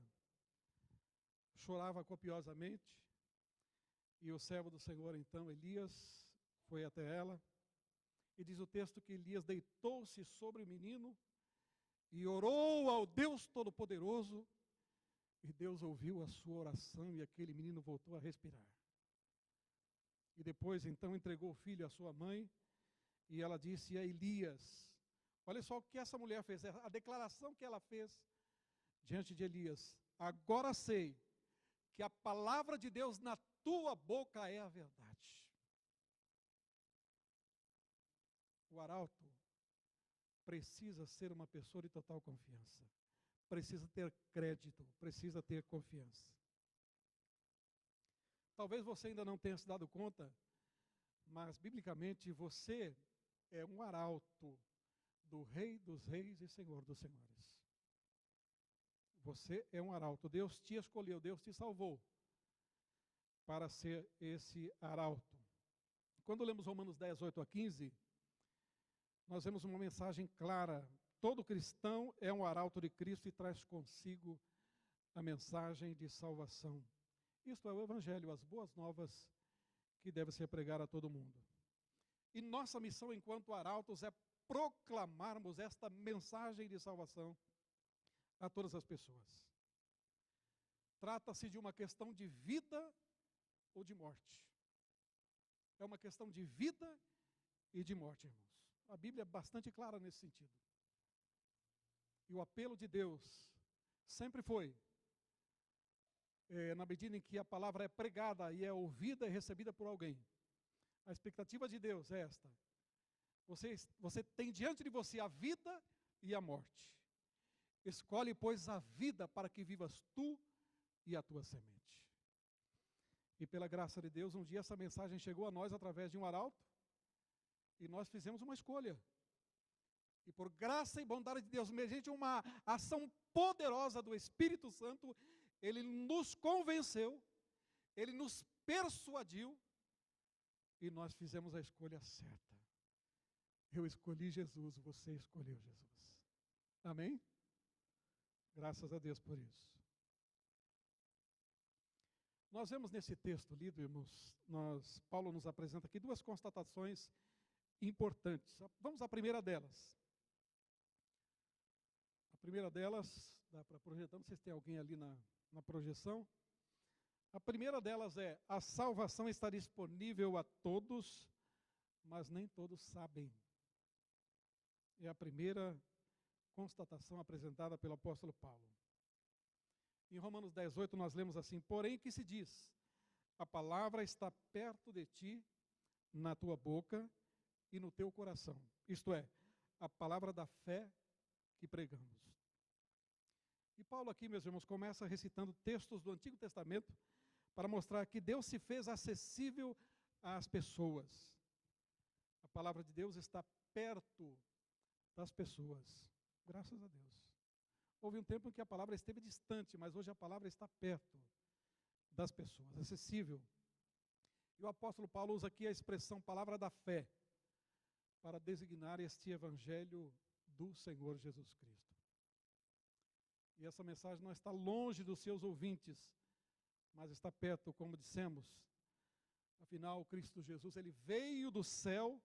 chorava copiosamente, e o servo do Senhor, então, Elias, foi até ela, e diz o texto que Elias deitou-se sobre o menino e orou ao Deus Todo-Poderoso, e Deus ouviu a sua oração e aquele menino voltou a respirar. E depois, então, entregou o filho à sua mãe, e ela disse a Elias, olha só o que essa mulher fez, a declaração que ela fez diante de Elias: agora sei que a palavra de Deus na tua boca é a verdade. O arauto precisa ser uma pessoa de total confiança, precisa ter crédito, precisa ter confiança. Talvez você ainda não tenha se dado conta, mas biblicamente você é um arauto do Rei dos Reis e Senhor dos Senhores. Você é um arauto. Deus te escolheu, Deus te salvou para ser esse arauto. Quando lemos Romanos 10, 8 a 15, nós vemos uma mensagem clara: todo cristão é um arauto de Cristo e traz consigo a mensagem de salvação. Isto é o Evangelho, as boas novas que deve ser pregado a todo mundo. E nossa missão enquanto arautos é proclamarmos esta mensagem de salvação a todas as pessoas. Trata-se de uma questão de vida ou de morte. É uma questão de vida e de morte, irmãos. A Bíblia é bastante clara nesse sentido. E o apelo de Deus sempre foi, na medida em que a palavra é pregada e é ouvida e recebida por alguém, a expectativa de Deus é esta: você tem diante de você a vida e a morte. Escolhe, pois, a vida para que vivas tu e a tua semente. E pela graça de Deus, um dia essa mensagem chegou a nós através de um arauto, e nós fizemos uma escolha. E por graça e bondade de Deus, mediante uma ação poderosa do Espírito Santo, Ele nos convenceu, Ele nos persuadiu, e nós fizemos a escolha certa. Eu escolhi Jesus, você escolheu Jesus. Amém? Graças a Deus por isso. Nós vemos nesse texto lido, irmãos, Paulo nos apresenta aqui duas constatações importantes. Vamos à primeira delas. primeira delas, dá para projetar, não sei se tem alguém ali na projeção. A primeira delas é: a salvação está disponível a todos, mas nem todos sabem. É a primeira constatação apresentada pelo apóstolo Paulo. Em Romanos 10:8 nós lemos assim: porém que se diz, a palavra está perto de ti, na tua boca e no teu coração. Isto é, a palavra da fé que pregamos. E Paulo aqui, meus irmãos, começa recitando textos do Antigo Testamento para mostrar que Deus se fez acessível às pessoas. A palavra de Deus está perto das pessoas, graças a Deus. Houve um tempo em que a palavra esteve distante, mas hoje a palavra está perto das pessoas, acessível. E o apóstolo Paulo usa aqui a expressão palavra da fé para designar este evangelho do Senhor Jesus Cristo. E essa mensagem não está longe dos seus ouvintes, mas está perto, como dissemos. Afinal, Cristo Jesus, ele veio do céu,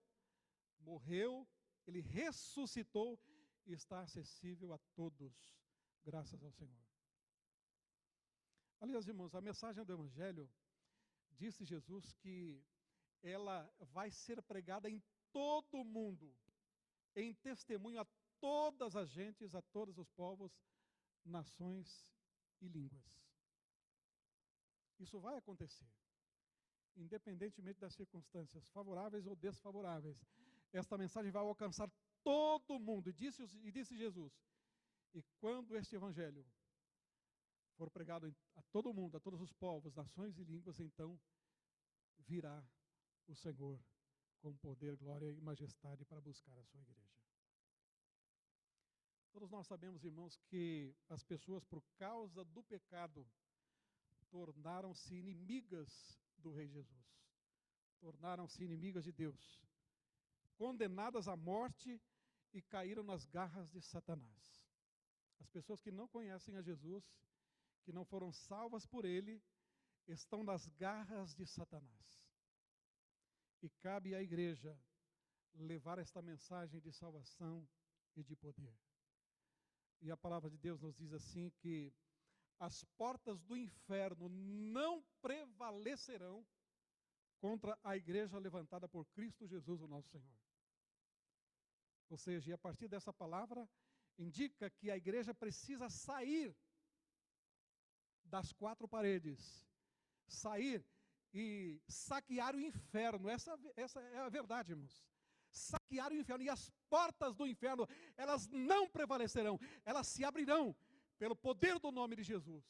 morreu, ele ressuscitou e está acessível a todos, graças ao Senhor. Aliás, irmãos, a mensagem do Evangelho, disse Jesus que ela vai ser pregada em todo o mundo, em testemunho a todas as gentes, a todos os povos, nações e línguas. Isso vai acontecer, independentemente das circunstâncias favoráveis ou desfavoráveis. Esta mensagem vai alcançar todo mundo, e disse Jesus, e quando este evangelho for pregado a todo mundo, a todos os povos, nações e línguas, então virá o Senhor com poder, glória e majestade para buscar a sua igreja. Todos nós sabemos, irmãos, que as pessoas, por causa do pecado, tornaram-se inimigas do Rei Jesus. Tornaram-se inimigas de Deus. Condenadas à morte e caíram nas garras de Satanás. As pessoas que não conhecem a Jesus, que não foram salvas por Ele, estão nas garras de Satanás. E cabe à igreja levar esta mensagem de salvação e de poder. E a palavra de Deus nos diz assim que as portas do inferno não prevalecerão contra a igreja levantada por Cristo Jesus, o nosso Senhor. Ou seja, e a partir dessa palavra, indica que a igreja precisa sair das quatro paredes, sair e saquear o inferno. Essa é a verdade, irmãos. Saquear o inferno, e as portas do inferno, elas não prevalecerão, elas se abrirão pelo poder do nome de Jesus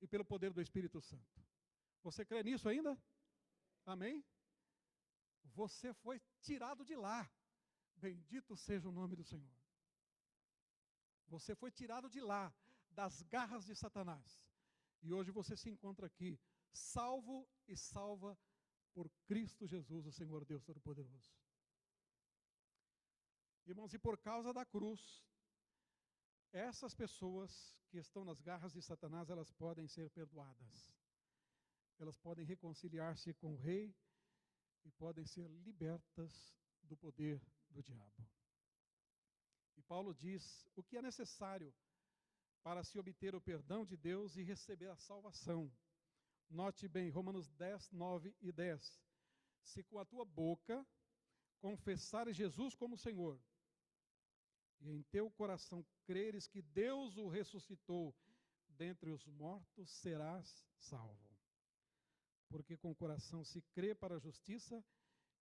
e pelo poder do Espírito Santo. Você crê nisso ainda? Amém? Você foi tirado de lá. Bendito seja o nome do Senhor. Você foi tirado de lá, das garras de Satanás. E hoje você se encontra aqui, salvo e salva por Cristo Jesus, o Senhor Deus Todo-Poderoso. Irmãos, e por causa da cruz, essas pessoas que estão nas garras de Satanás, elas podem ser perdoadas. Elas podem reconciliar-se com o Rei e podem ser libertas do poder do diabo. E Paulo diz o que é necessário para se obter o perdão de Deus e receber a salvação. Note bem, Romanos 10, 9 e 10. Se com a tua boca confessares Jesus como Senhor, e em teu coração creres que Deus o ressuscitou dentre os mortos, serás salvo. Porque com o coração se crê para a justiça,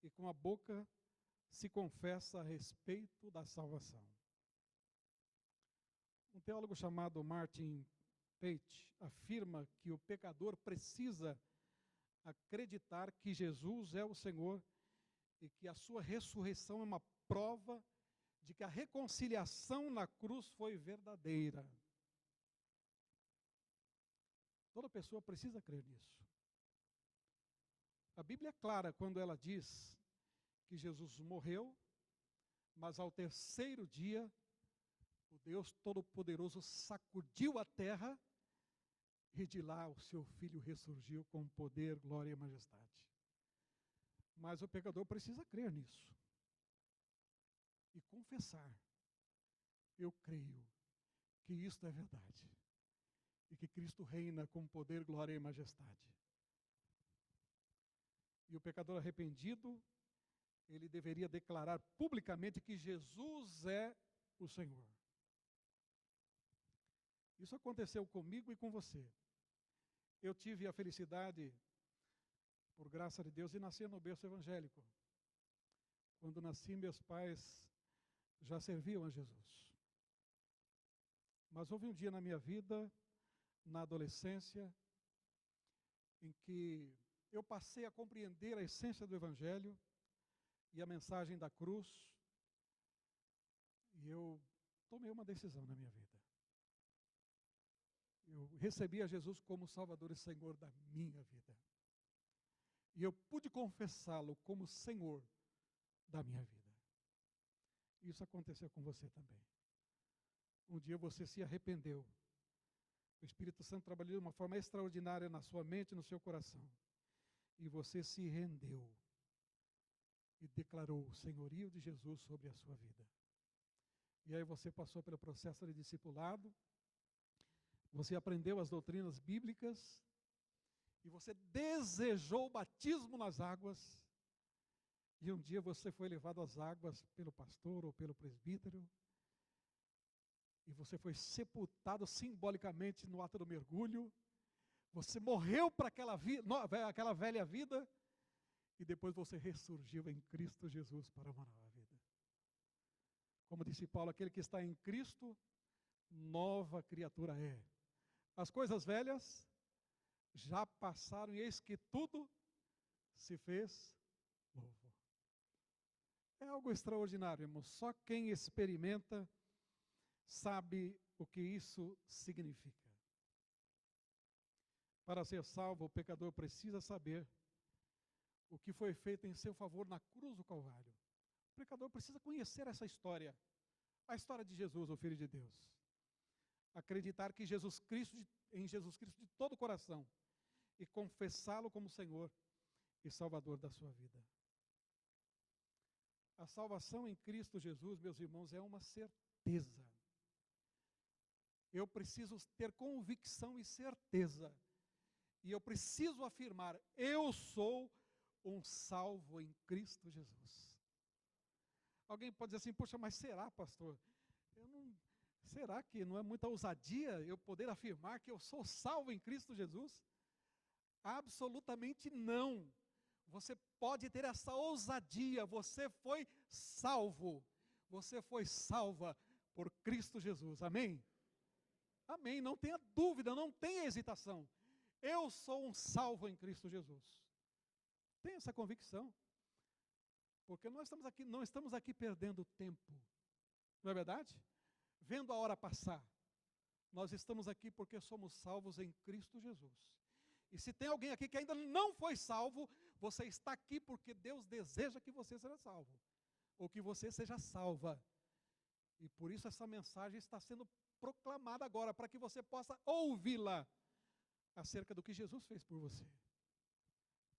e com a boca se confessa a respeito da salvação. Um teólogo chamado Martin Pate afirma que o pecador precisa acreditar que Jesus é o Senhor e que a sua ressurreição é uma prova de que a reconciliação na cruz foi verdadeira. Toda pessoa precisa crer nisso. A Bíblia é clara quando ela diz que Jesus morreu, mas ao terceiro dia, o Deus Todo-Poderoso sacudiu a terra e de lá o seu Filho ressurgiu com poder, glória e majestade. Mas o pecador precisa crer nisso e confessar: eu creio que isto é verdade. E que Cristo reina com poder, glória e majestade. E o pecador arrependido, ele deveria declarar publicamente que Jesus é o Senhor. Isso aconteceu comigo e com você. Eu tive a felicidade, por graça de Deus, de nascer no berço evangélico. Quando nasci, meus pais já serviam a Jesus. Mas houve um dia na minha vida, na adolescência, em que eu passei a compreender a essência do Evangelho e a mensagem da cruz, e eu tomei uma decisão na minha vida. Eu recebi a Jesus como Salvador e Senhor da minha vida. E eu pude confessá-lo como Senhor da minha vida. Isso aconteceu com você também. Um dia você se arrependeu. O Espírito Santo trabalhou de uma forma extraordinária na sua mente e no seu coração. E você se rendeu e declarou o senhorio de Jesus sobre a sua vida. E aí você passou pelo processo de discipulado, você aprendeu as doutrinas bíblicas, e você desejou o batismo nas águas, e um dia você foi levado às águas pelo pastor ou pelo presbítero, e você foi sepultado simbolicamente no ato do mergulho, você morreu para aquela velha vida, e depois você ressurgiu em Cristo Jesus para uma nova vida. Como disse Paulo, aquele que está em Cristo, nova criatura é. As coisas velhas já passaram e eis que tudo se fez novo. É algo extraordinário, irmão. Só quem experimenta sabe o que isso significa. Para ser salvo, o pecador precisa saber o que foi feito em seu favor na cruz do Calvário. O pecador precisa conhecer essa história, a história de Jesus, o Filho de Deus. Acreditar que em Jesus Cristo de todo o coração e confessá-lo como Senhor e Salvador da sua vida. A salvação em Cristo Jesus, meus irmãos, é uma certeza. Eu preciso ter convicção e certeza. E eu preciso afirmar, eu sou um salvo em Cristo Jesus. Alguém pode dizer assim, poxa, mas será, pastor? Será que não é muita ousadia eu poder afirmar que eu sou salvo em Cristo Jesus? Absolutamente não. Você pode ter essa ousadia, você foi salvo. Você foi salva por Cristo Jesus, amém? Amém, não tenha dúvida, não tenha hesitação. Eu sou um salvo em Cristo Jesus. Tenha essa convicção. Porque nós não estamos aqui perdendo tempo. Não é verdade? Vendo a hora passar. Nós estamos aqui porque somos salvos em Cristo Jesus. E se tem alguém aqui que ainda não foi salvo, você está aqui porque Deus deseja que você seja salvo. Ou que você seja salva. E por isso essa mensagem está sendo proclamada agora, para que você possa ouvi-la acerca do que Jesus fez por você.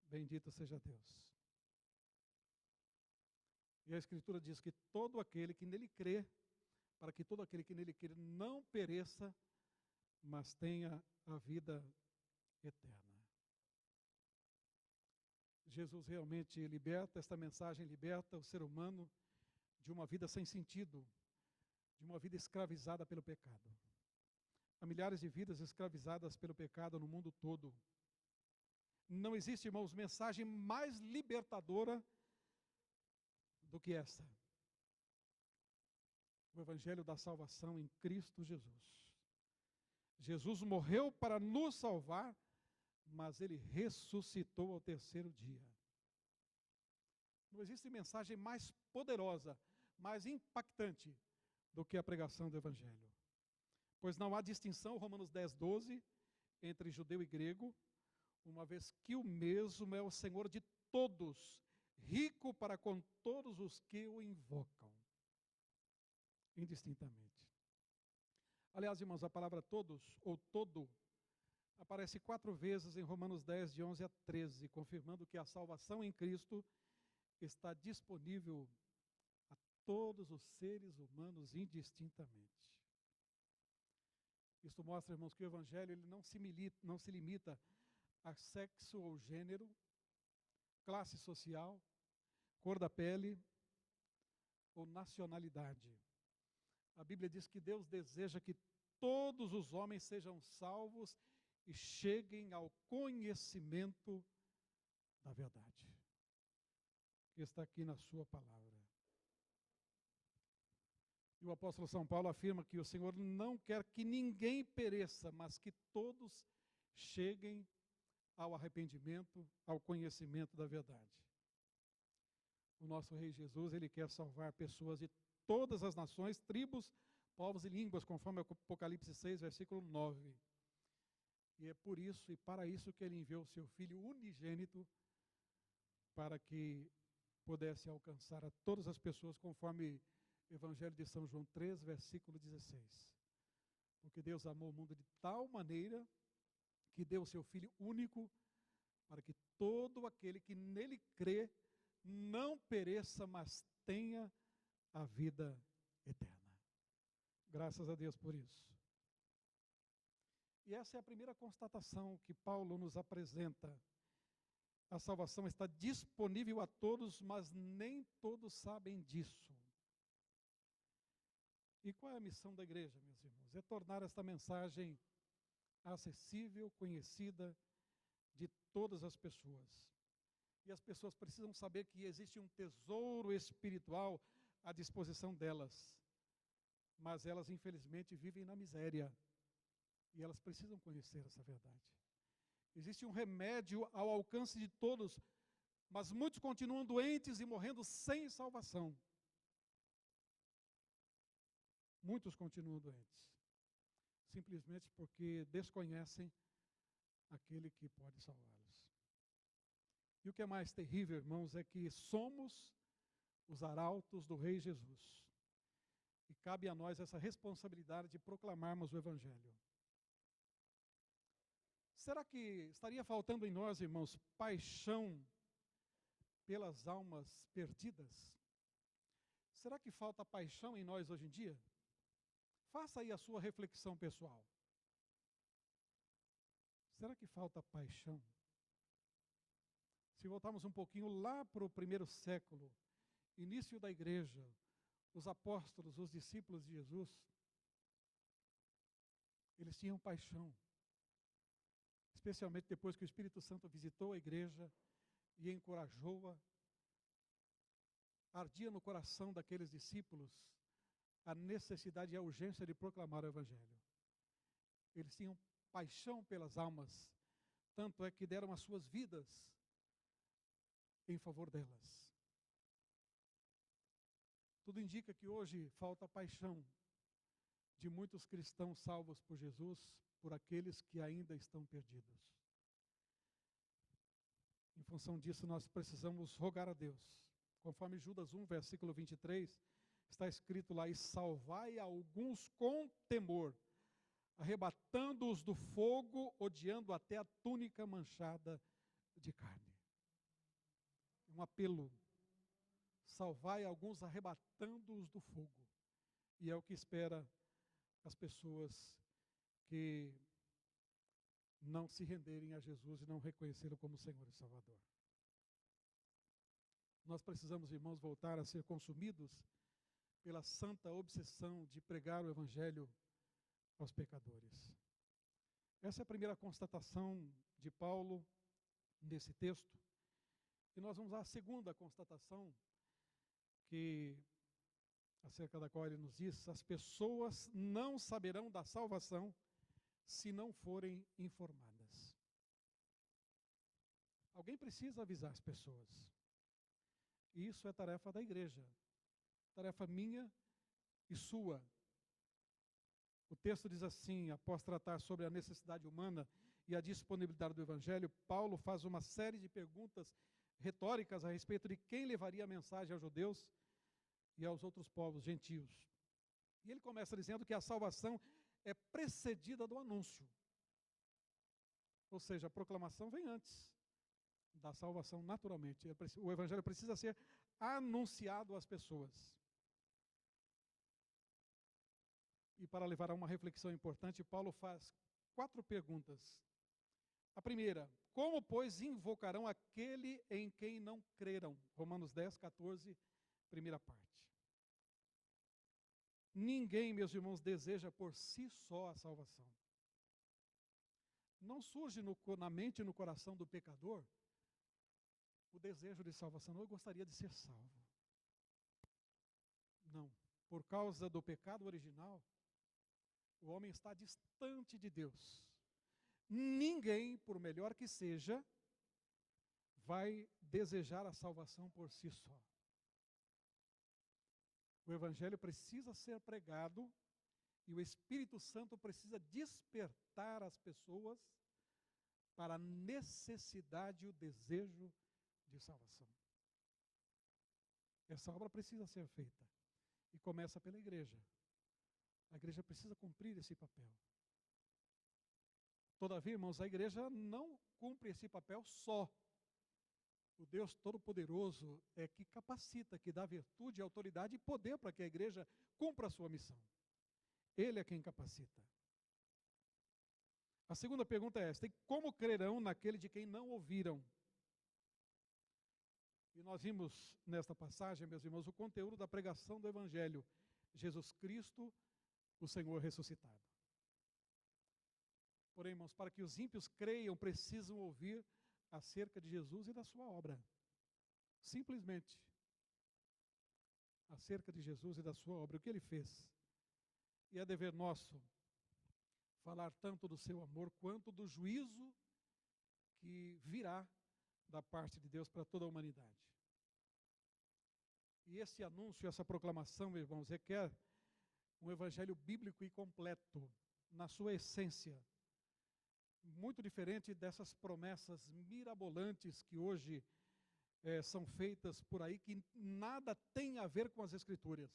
Bendito seja Deus. E a Escritura diz que todo aquele que nele crê, para que todo aquele que nele crê não pereça, mas tenha a vida eterna. Jesus realmente liberta, esta mensagem liberta o ser humano de uma vida sem sentido, de uma vida escravizada pelo pecado. Há milhares de vidas escravizadas pelo pecado no mundo todo. Não existe, irmãos, mensagem mais libertadora do que essa. O Evangelho da salvação em Cristo Jesus. Jesus morreu para nos salvar, mas Ele ressuscitou ao terceiro dia. Não existe mensagem mais poderosa, mais impactante do que a pregação do Evangelho. Pois não há distinção, Romanos 10, 12, entre judeu e grego, uma vez que o mesmo é o Senhor de todos, rico para com todos os que o invocam, indistintamente. Aliás, irmãos, a palavra todos, ou todo, aparece 4 vezes em Romanos 10, de 11 a 13, confirmando que a salvação em Cristo está disponível a todos os seres humanos indistintamente. Isso mostra, irmãos, que o Evangelho ele não se limita a sexo ou gênero, classe social, cor da pele ou nacionalidade. A Bíblia diz que Deus deseja que todos os homens sejam salvos e cheguem ao conhecimento da verdade, que está aqui na sua palavra. E o apóstolo São Paulo afirma que o Senhor não quer que ninguém pereça, mas que todos cheguem ao arrependimento, ao conhecimento da verdade. O nosso Rei Jesus, ele quer salvar pessoas de todas as nações, tribos, povos e línguas, conforme Apocalipse 6, versículo 9. E é por isso e para isso que ele enviou o seu Filho unigênito, para que pudesse alcançar a todas as pessoas, conforme o Evangelho de São João 3, versículo 16. Porque Deus amou o mundo de tal maneira que deu o seu Filho único, para que todo aquele que nele crê não pereça, mas tenha a vida eterna. Graças a Deus por isso. E essa é a primeira constatação que Paulo nos apresenta. A salvação está disponível a todos, mas nem todos sabem disso. E qual é a missão da igreja, meus irmãos? É tornar esta mensagem acessível, conhecida de todas as pessoas. E as pessoas precisam saber que existe um tesouro espiritual à disposição delas. Mas elas, infelizmente, vivem na miséria. E elas precisam conhecer essa verdade. Existe um remédio ao alcance de todos, mas muitos continuam doentes e morrendo sem salvação. Muitos continuam doentes, simplesmente porque desconhecem aquele que pode salvá-los. E o que é mais terrível, irmãos, é que somos os arautos do Rei Jesus. E cabe a nós essa responsabilidade de proclamarmos o Evangelho. Será que estaria faltando em nós, irmãos, paixão pelas almas perdidas? Será que falta paixão em nós hoje em dia? Faça aí a sua reflexão pessoal. Será que falta paixão? Se voltarmos um pouquinho lá para o primeiro século, início da igreja, os apóstolos, os discípulos de Jesus, eles tinham paixão. Especialmente depois que o Espírito Santo visitou a igreja e encorajou-a. Ardia no coração daqueles discípulos a necessidade e a urgência de proclamar o Evangelho. Eles tinham paixão pelas almas, tanto é que deram as suas vidas em favor delas. Tudo indica que hoje falta paixão de muitos cristãos salvos por Jesus, por aqueles que ainda estão perdidos. Em função disso, nós precisamos rogar a Deus. Conforme Judas 1, versículo 23, está escrito lá: e salvai alguns com temor, arrebatando-os do fogo, odiando até a túnica manchada de carne. Um apelo. Salvai alguns arrebatando-os do fogo. E é o que espera as pessoas que não se renderem a Jesus e não reconheceram como Senhor e Salvador. Nós precisamos, irmãos, voltar a ser consumidos pela santa obsessão de pregar o Evangelho aos pecadores. Essa é a primeira constatação de Paulo nesse texto. E nós vamos à segunda constatação, acerca da qual ele nos diz: as pessoas não saberão da salvação se não forem informadas. Alguém precisa avisar as pessoas. E isso é tarefa da igreja, tarefa minha e sua. O texto diz assim: após tratar sobre a necessidade humana e a disponibilidade do Evangelho, Paulo faz uma série de perguntas retóricas a respeito de quem levaria a mensagem aos judeus e aos outros povos gentios. E ele começa dizendo que a salvação é precedida do anúncio. Ou seja, a proclamação vem antes da salvação naturalmente. O Evangelho precisa ser anunciado às pessoas. E para levar a uma reflexão importante, Paulo faz 4 perguntas. A primeira: como, pois, invocarão aquele em quem não creram? Romanos 10, 14, primeira parte. Ninguém, meus irmãos, deseja por si só a salvação. Não surge na mente e no coração do pecador o desejo de salvação. Eu gostaria de ser salvo. Não. Por causa do pecado original, o homem está distante de Deus. Ninguém, por melhor que seja, vai desejar a salvação por si só. O Evangelho precisa ser pregado e o Espírito Santo precisa despertar as pessoas para a necessidade e o desejo de salvação. Essa obra precisa ser feita e começa pela igreja. A igreja precisa cumprir esse papel. Todavia, irmãos, a igreja não cumpre esse papel só. O Deus Todo-Poderoso é que capacita, que dá virtude, autoridade e poder para que a igreja cumpra a sua missão. Ele é quem capacita. A segunda pergunta é esta: e como crerão naquele de quem não ouviram? E nós vimos nesta passagem, meus irmãos, o conteúdo da pregação do Evangelho: Jesus Cristo, o Senhor ressuscitado. Porém, irmãos, para que os ímpios creiam, precisam ouvir acerca de Jesus e da sua obra. Simplesmente acerca de Jesus e da sua obra, o que ele fez. E é dever nosso falar tanto do seu amor quanto do juízo que virá da parte de Deus para toda a humanidade. E esse anúncio, essa proclamação, irmãos, requer um evangelho bíblico e completo, na sua essência. Muito diferente dessas promessas mirabolantes que hoje são feitas por aí, que nada tem a ver com as Escrituras.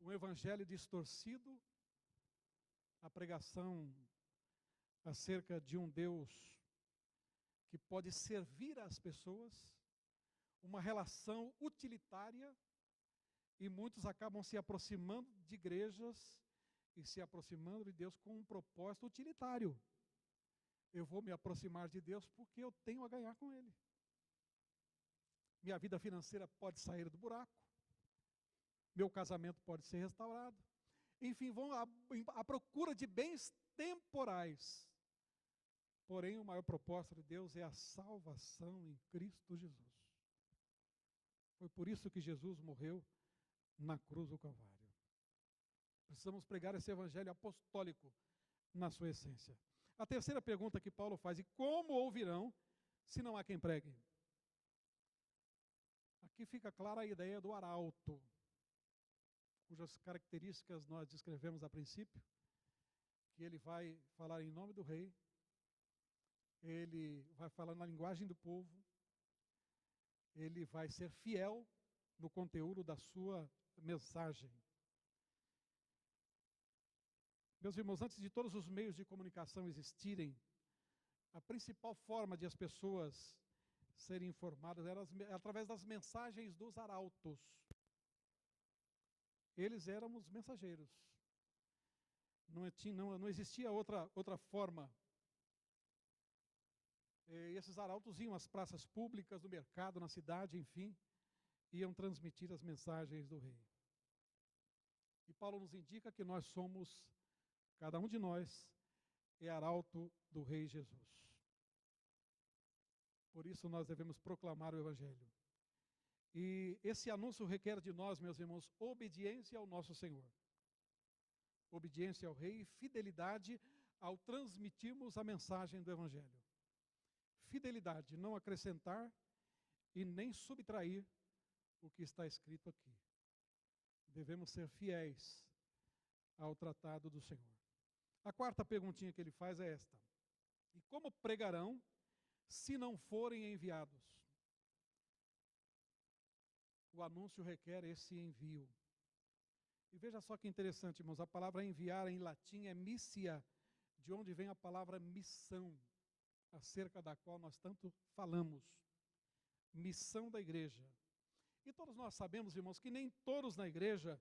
Um evangelho distorcido, a pregação acerca de um Deus que pode servir às pessoas, uma relação utilitária, e muitos acabam se aproximando de igrejas e se aproximando de Deus com um propósito utilitário. Eu vou me aproximar de Deus porque eu tenho a ganhar com Ele. Minha vida financeira pode sair do buraco, meu casamento pode ser restaurado. Enfim, vão à procura de bens temporais. Porém, o maior propósito de Deus é a salvação em Cristo Jesus. Foi por isso que Jesus morreu na cruz do Calvário. Precisamos pregar esse evangelho apostólico na sua essência. A terceira pergunta que Paulo faz: e como ouvirão se não há quem pregue? Aqui fica clara a ideia do arauto, cujas características nós descrevemos a princípio, que ele vai falar em nome do rei, ele vai falar na linguagem do povo, ele vai ser fiel no conteúdo da sua mensagem. Meus irmãos, antes de todos os meios de comunicação existirem, a principal forma de as pessoas serem informadas era através das mensagens dos arautos. Eles eram os mensageiros. Não existia outra forma. Esses arautos iam às praças públicas, no mercado, na cidade, enfim, iam transmitir as mensagens do rei. E Paulo nos indica que nós somos, cada um de nós, é arauto do rei Jesus. Por isso nós devemos proclamar o evangelho. E esse anúncio requer de nós, meus irmãos, obediência ao nosso Senhor. Obediência ao rei e fidelidade ao transmitirmos a mensagem do evangelho. Fidelidade, não acrescentar e nem subtrair o que está escrito aqui. Devemos ser fiéis ao tratado do Senhor. A quarta perguntinha que ele faz é esta: e como pregarão se não forem enviados? O anúncio requer esse envio. E veja só que interessante, irmãos, a palavra enviar em latim é missia, de onde vem a palavra missão, acerca da qual nós tanto falamos. Missão da igreja. E todos nós sabemos, irmãos, que nem todos na igreja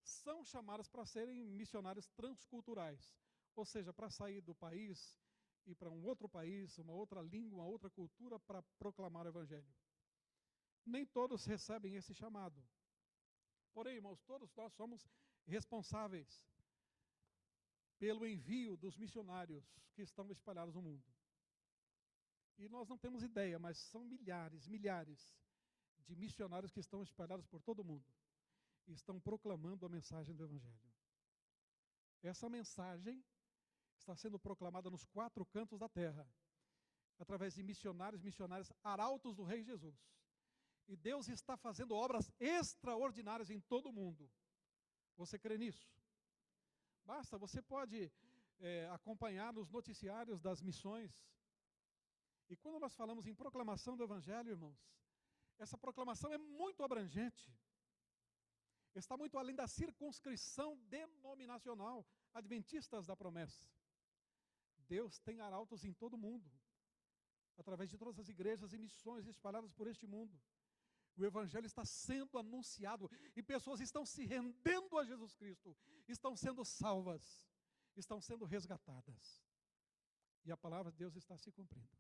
são chamadas para serem missionários transculturais, ou seja, para sair do país e para um outro país, uma outra língua, uma outra cultura, para proclamar o Evangelho. Nem todos recebem esse chamado. Porém, irmãos, todos nós somos responsáveis pelo envio dos missionários que estão espalhados no mundo. E nós não temos ideia, mas são milhares, milhares de missionários que estão espalhados por todo o mundo e estão proclamando a mensagem do Evangelho. Essa mensagem está sendo proclamada nos 4 cantos da terra, através de missionários, arautos do Rei Jesus. E Deus está fazendo obras extraordinárias em todo o mundo. Você crê nisso? Basta, você pode acompanhar nos noticiários das missões. E quando nós falamos em proclamação do Evangelho, irmãos, essa proclamação é muito abrangente. Está muito além da circunscrição denominacional, adventistas da promessa. Deus tem arautos em todo o mundo, através de todas as igrejas e missões espalhadas por este mundo. O Evangelho está sendo anunciado e pessoas estão se rendendo a Jesus Cristo, estão sendo salvas, estão sendo resgatadas. E a palavra de Deus está se cumprindo.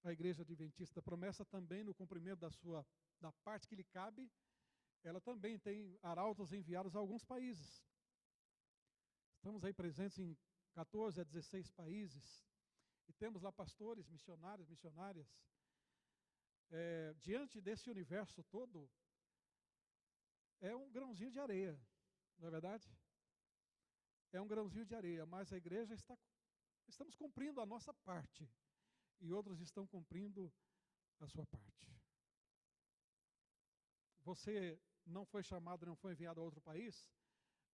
A igreja adventista da promessa também, no cumprimento da parte que lhe cabe, ela também tem arautos enviados a alguns países. Estamos aí presentes em 14 a 16 países. E temos lá pastores, missionários, missionárias. Diante desse universo todo, é um grãozinho de areia, não é verdade? É um grãozinho de areia, mas a igreja estamos cumprindo a nossa parte. E outros estão cumprindo a sua parte. Você não foi chamado, não foi enviado a outro país,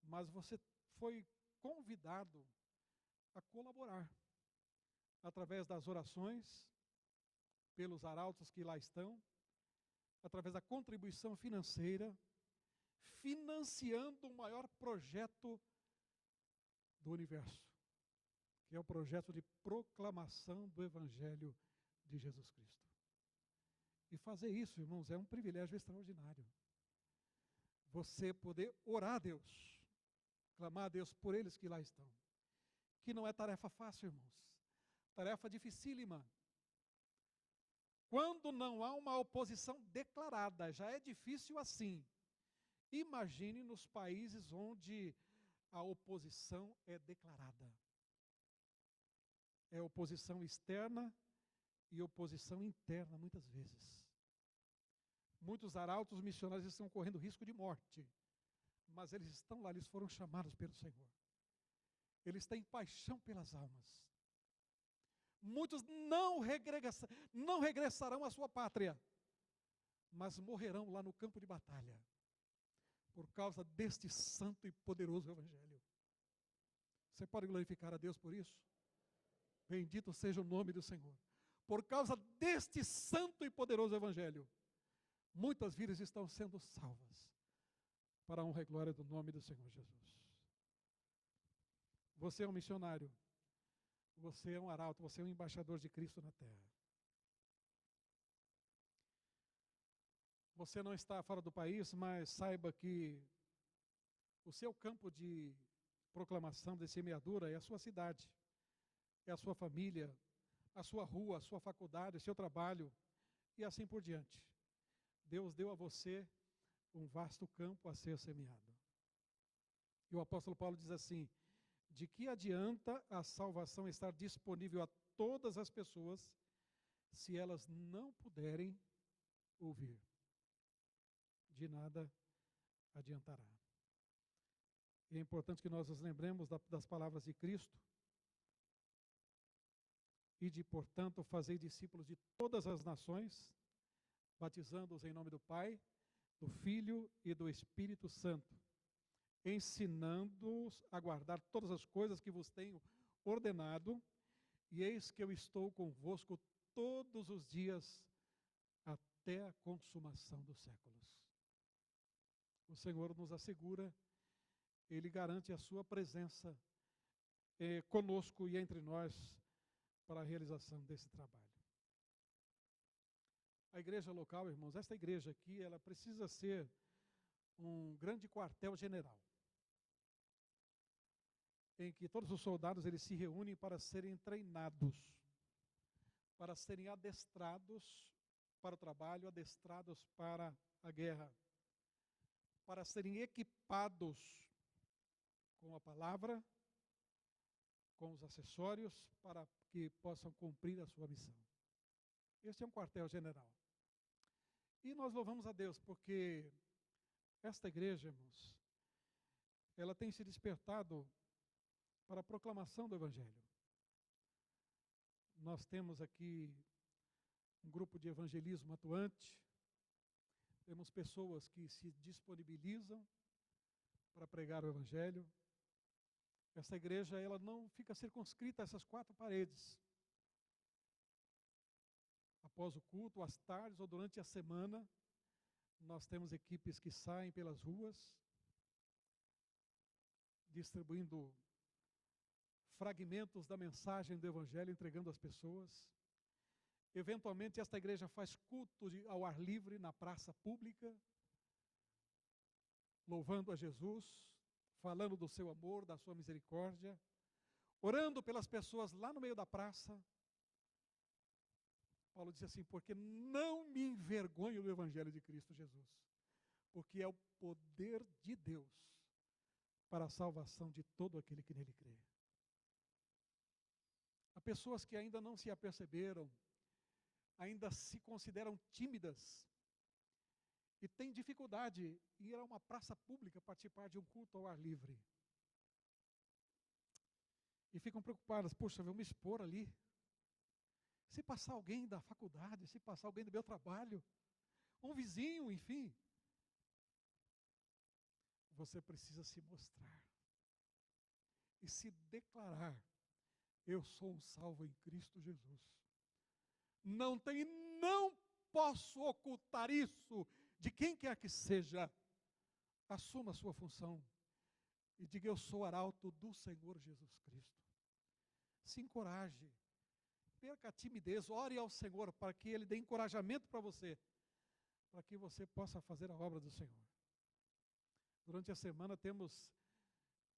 mas você foi convidado a colaborar através das orações, pelos arautos que lá estão, através da contribuição financeira, financiando o maior projeto do universo, que é o projeto de proclamação do Evangelho de Jesus Cristo. E fazer isso, irmãos, é um privilégio extraordinário. Você poder orar a Deus, clamar a Deus por eles que lá estão. Que não é tarefa fácil, irmãos. Tarefa dificílima. Quando não há uma oposição declarada, já é difícil assim. Imagine nos países onde a oposição é declarada. É oposição externa e oposição interna, muitas vezes. Muitos arautos missionários estão correndo risco de morte, mas eles estão lá, eles foram chamados pelo Senhor. Eles têm paixão pelas almas. Muitos não regressarão à sua pátria, mas morrerão lá no campo de batalha, por causa deste santo e poderoso Evangelho. Você pode glorificar a Deus por isso? Bendito seja o nome do Senhor. Por causa deste santo e poderoso Evangelho, muitas vidas estão sendo salvas, para a honra e glória do nome do Senhor Jesus. Você é um missionário, você é um arauto, você é um embaixador de Cristo na terra. Você não está fora do país, mas saiba que o seu campo de proclamação, de semeadura, é a sua cidade, é a sua família, a sua rua, a sua faculdade, o seu trabalho, e assim por diante. Deus deu a você um vasto campo a ser semeado. E o apóstolo Paulo diz assim: de que adianta a salvação estar disponível a todas as pessoas, se elas não puderem ouvir? De nada adiantará. E é importante que nós nos lembremos das palavras de Cristo, e de, portanto, fazer discípulos de todas as nações, batizando-os em nome do Pai, do Filho e do Espírito Santo, ensinando-os a guardar todas as coisas que vos tenho ordenado, e eis que eu estou convosco todos os dias, até a consumação dos séculos. O Senhor nos assegura, Ele garante a sua presença conosco e entre nós, para a realização desse trabalho. a igreja local, irmãos, esta igreja aqui, ela precisa ser um grande quartel-general, em que todos os soldados eles se reúnem para serem treinados, para serem adestrados para o trabalho, adestrados para a guerra, para serem equipados com a palavra, com os acessórios, para que possam cumprir a sua missão. Este é um quartel-general. E nós louvamos a Deus, porque esta igreja, irmãos, ela tem se despertado para a proclamação do Evangelho. Nós temos aqui um grupo de evangelismo atuante, temos pessoas que se disponibilizam para pregar o Evangelho. Essa igreja, ela não fica circunscrita a essas 4 paredes. Após o culto, às tardes ou durante a semana, nós temos equipes que saem pelas ruas, distribuindo fragmentos da mensagem do Evangelho, entregando às pessoas. Eventualmente, esta igreja faz culto ao ar livre, na praça pública, louvando a Jesus, falando do seu amor, da sua misericórdia, orando pelas pessoas lá no meio da praça. Paulo disse assim: porque não me envergonho do Evangelho de Cristo Jesus, porque é o poder de Deus para a salvação de todo aquele que nele crê. Há pessoas que ainda não se aperceberam, ainda se consideram tímidas e têm dificuldade em ir a uma praça pública participar de um culto ao ar livre. E ficam preocupadas: poxa, eu vou me expor ali. Se passar alguém da faculdade, se passar alguém do meu trabalho, um vizinho, enfim. Você precisa se mostrar e se declarar: eu sou um salvo em Cristo Jesus. Não posso ocultar isso de quem quer que seja. Assuma a sua função e diga: eu sou arauto do Senhor Jesus Cristo. Se encoraje, perca a timidez, ore ao Senhor para que Ele dê encorajamento para você, para que você possa fazer a obra do Senhor. Durante a semana temos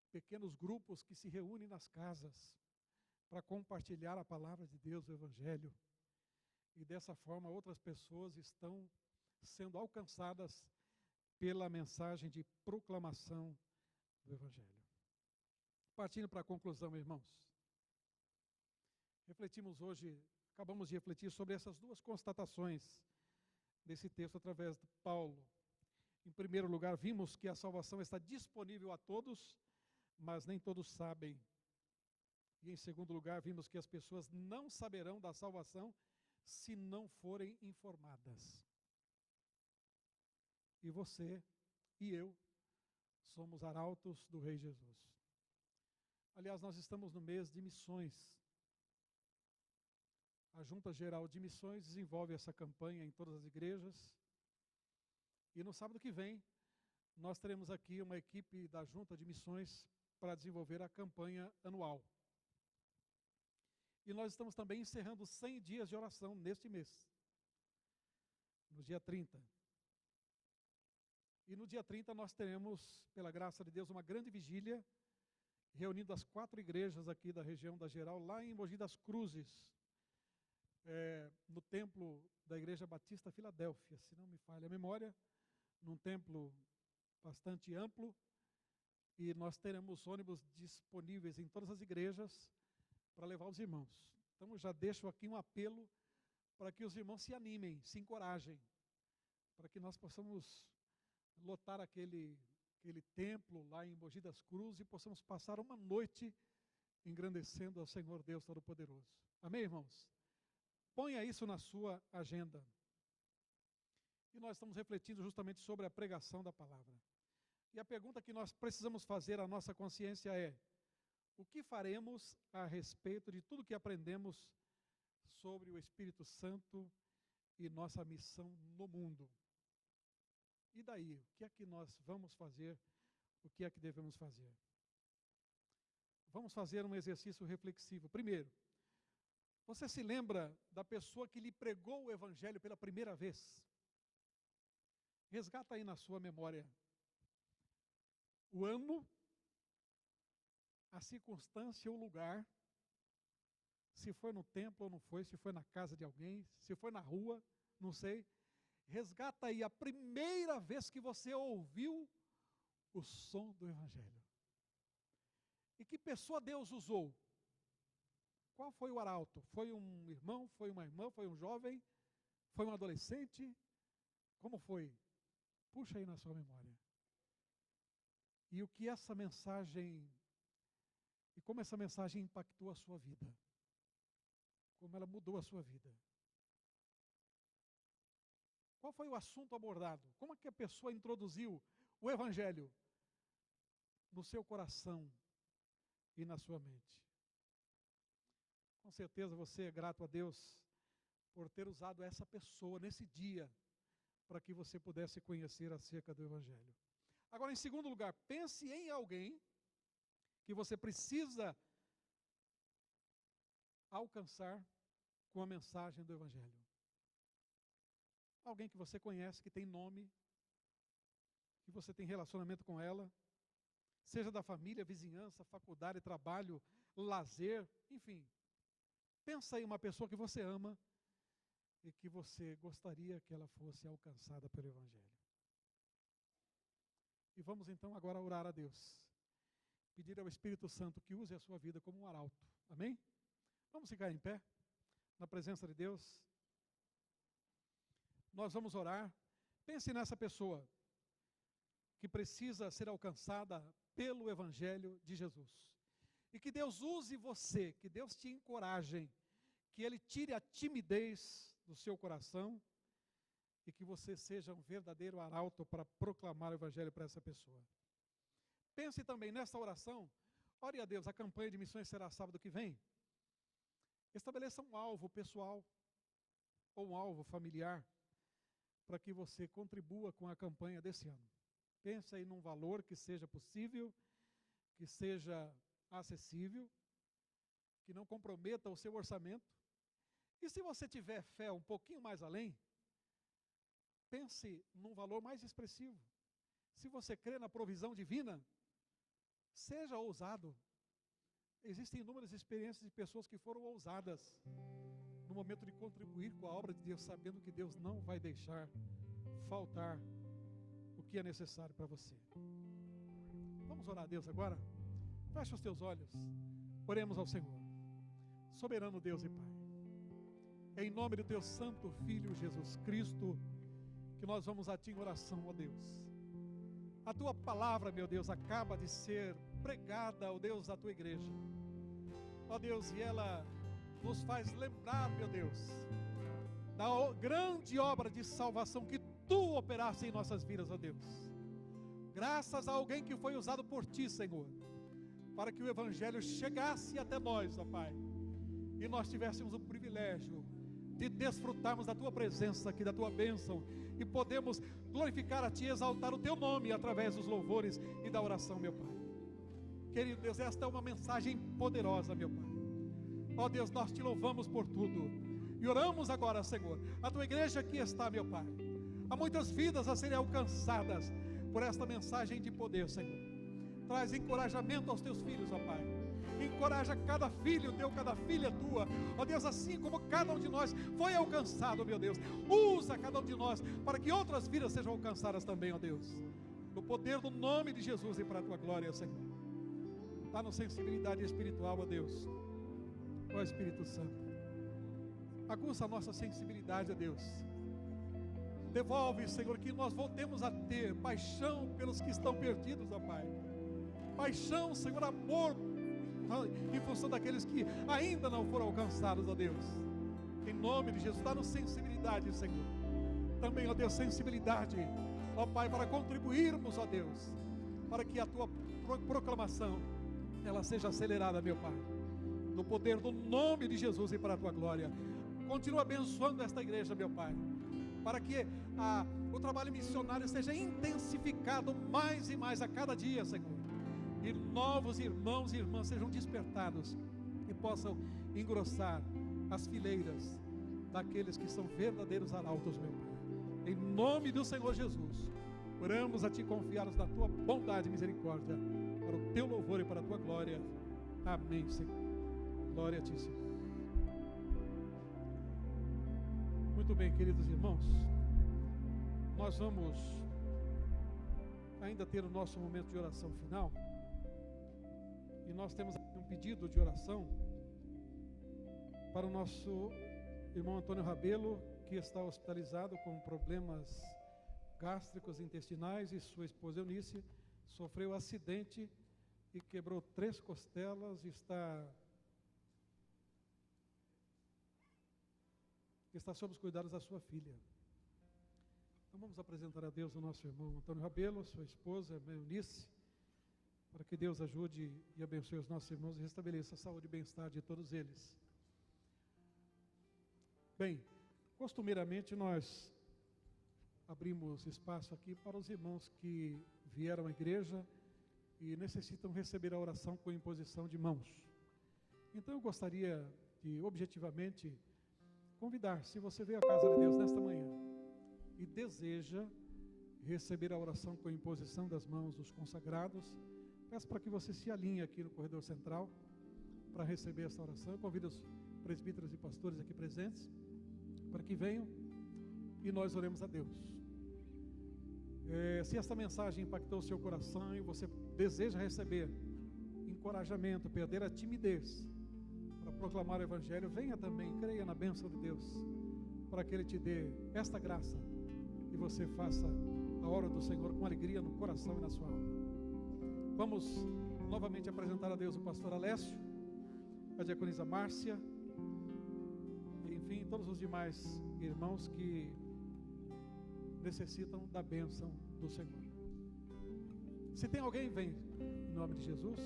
pequenos grupos que se reúnem nas casas para compartilhar a palavra de Deus, o Evangelho. E dessa forma outras pessoas estão sendo alcançadas pela mensagem de proclamação do Evangelho. Partindo para a conclusão, irmãos. Acabamos de refletir sobre essas 2 constatações desse texto através de Paulo. Em primeiro lugar, vimos que a salvação está disponível a todos, mas nem todos sabem. E em segundo lugar, vimos que as pessoas não saberão da salvação se não forem informadas. E você e eu somos arautos do Rei Jesus. Aliás, nós estamos no mês de missões. A Junta Geral de Missões desenvolve essa campanha em todas as igrejas. E no sábado que vem, nós teremos aqui uma equipe da Junta de Missões para desenvolver a campanha anual. E nós estamos também encerrando 100 dias de oração neste mês, no dia 30. E no dia 30 nós teremos, pela graça de Deus, uma grande vigília, reunindo as 4 igrejas aqui da região da Geral, lá em Mogi das Cruzes, no templo da Igreja Batista Filadélfia, se não me falha a memória, num templo bastante amplo, e nós teremos ônibus disponíveis em todas as igrejas para levar os irmãos. Então eu já deixo aqui um apelo para que os irmãos se animem, se encorajem, para que nós possamos lotar aquele templo lá em Mogi das Cruzes e possamos passar uma noite engrandecendo ao Senhor Deus Todo-Poderoso. Amém, irmãos? Ponha isso na sua agenda. E nós estamos refletindo justamente sobre a pregação da palavra. E a pergunta que nós precisamos fazer à nossa consciência é: o que faremos a respeito de tudo que aprendemos sobre o Espírito Santo e nossa missão no mundo? E daí, o que é que nós vamos fazer? O que é que devemos fazer? Vamos fazer um exercício reflexivo. Primeiro, Você se lembra da pessoa que lhe pregou o Evangelho pela primeira vez? Resgata aí na sua memória o ano, a circunstância, o lugar, se foi no templo ou não foi, se foi na casa de alguém, se foi na rua, não sei. Resgata aí a primeira vez que você ouviu o som do Evangelho. E que pessoa Deus usou? Qual foi o arauto? Foi um irmão, foi uma irmã, foi um jovem, foi um adolescente? Como foi? Puxa aí na sua memória. E o que essa mensagem, e como essa mensagem impactou a sua vida? Como ela mudou a sua vida? Qual foi o assunto abordado? Como é que a pessoa introduziu o Evangelho no seu coração e na sua mente? Com certeza você é grato a Deus por ter usado essa pessoa nesse dia para que você pudesse conhecer acerca do Evangelho. Agora, em segundo lugar, pense em alguém que você precisa alcançar com a mensagem do Evangelho. Alguém que você conhece, que tem nome, que você tem relacionamento com ela, seja da família, vizinhança, faculdade, trabalho, lazer, enfim. Pensa em uma pessoa que você ama e que você gostaria que ela fosse alcançada pelo Evangelho. E vamos então agora orar a Deus. Pedir ao Espírito Santo que use a sua vida como um arauto. Amém? Vamos ficar em pé, na presença de Deus. Nós vamos orar. Pense nessa pessoa que precisa ser alcançada pelo Evangelho de Jesus. E que Deus use você, que Deus te encoraje, que Ele tire a timidez do seu coração e que você seja um verdadeiro arauto para proclamar o Evangelho para essa pessoa. Pense também nessa oração. Ore a Deus, a campanha de missões será sábado que vem. Estabeleça um alvo pessoal ou um alvo familiar para que você contribua com a campanha desse ano. Pense aí num valor que seja possível, que seja acessível, que não comprometa o seu orçamento. E se você tiver fé um pouquinho mais além, pense num valor mais expressivo. Se você crê na provisão divina, seja ousado. Existem inúmeras experiências de pessoas que foram ousadas no momento de contribuir com a obra de Deus, sabendo que Deus não vai deixar faltar o que é necessário para você. Vamos orar a Deus agora? Feche os teus olhos. Oremos ao Senhor. Soberano Deus e Pai, é em nome do Teu Santo Filho Jesus Cristo que nós vamos a Ti em oração, ó Deus. A Tua palavra, meu Deus, acaba de ser pregada, ó Deus, da Tua igreja. Ó Deus, e ela nos faz lembrar, meu Deus, da grande obra de salvação que Tu operaste em nossas vidas, ó Deus. Graças a alguém que foi usado por Ti, Senhor, para que o Evangelho chegasse até nós, ó Pai, e nós tivéssemos o privilégio de desfrutarmos da Tua presença aqui, da Tua bênção, e podemos glorificar a Ti e exaltar o Teu nome através dos louvores e da oração, meu Pai. Querido Deus, esta é uma mensagem poderosa, meu Pai. Ó Deus, nós Te louvamos por tudo, e oramos agora, Senhor, a Tua igreja aqui está, meu Pai. Há muitas vidas a serem alcançadas por esta mensagem de poder, Senhor. Traz encorajamento aos Teus filhos, ó Pai. Encoraja cada filho teu, cada filha tua, ó Deus, assim como cada um de nós foi alcançado, meu Deus. Usa cada um de nós para que outras vidas sejam alcançadas também, ó Deus. No poder do nome de Jesus e para a Tua glória, Senhor. Dá-nos sensibilidade espiritual, ó Deus. Ó Espírito Santo, aguça a nossa sensibilidade, ó Deus. Devolve, Senhor, que nós voltemos a ter paixão pelos que estão perdidos, ó Pai. Paixão, Senhor, amor em função daqueles que ainda não foram alcançados, ó Deus. Em nome de Jesus, dá-nos sensibilidade, Senhor. Também, ó Deus, sensibilidade, ó Pai, para contribuirmos, ó Deus, para que a Tua proclamação, ela seja acelerada, meu Pai. No poder do nome de Jesus e para a Tua glória. Continua abençoando esta igreja, meu Pai, para que o trabalho missionário seja intensificado mais e mais a cada dia, Senhor. E novos irmãos e irmãs sejam despertados e possam engrossar as fileiras daqueles que são verdadeiros arautos, meu Pai. Em nome do Senhor Jesus, oramos a Ti confiados na Tua bondade e misericórdia, para o Teu louvor e para a Tua glória. Amém, Senhor. Glória a Ti, Senhor. Muito bem, queridos irmãos, nós vamos ainda ter o nosso momento de oração final, e nós temos aqui um pedido de oração para o nosso irmão Antônio Rabelo, que está hospitalizado com problemas gástricos intestinais, e sua esposa Eunice sofreu acidente e quebrou 3 costelas e está sob os cuidados da sua filha. Então vamos apresentar a Deus o nosso irmão Antônio Rabelo, sua esposa Eunice, para que Deus ajude e abençoe os nossos irmãos e restabeleça a saúde e bem-estar de todos eles. Bem, costumeiramente nós abrimos espaço aqui para os irmãos que vieram à igreja e necessitam receber a oração com imposição de mãos. Então eu gostaria de objetivamente convidar, se você veio à casa de Deus nesta manhã e deseja receber a oração com imposição das mãos dos consagrados, peço para que você se alinhe aqui no corredor central para receber essa oração. Eu convido os presbíteros e pastores aqui presentes para que venham e nós oremos a Deus. Se esta mensagem impactou o seu coração e você deseja receber encorajamento, perder a timidez para proclamar o Evangelho, venha também, creia na bênção de Deus, para que Ele te dê esta graça e você faça a obra do Senhor com alegria no coração e na sua alma. Vamos novamente apresentar a Deus o pastor Alessio, a diaconisa Márcia, enfim, todos os demais irmãos que necessitam da bênção do Senhor. Se tem alguém, vem em nome de Jesus.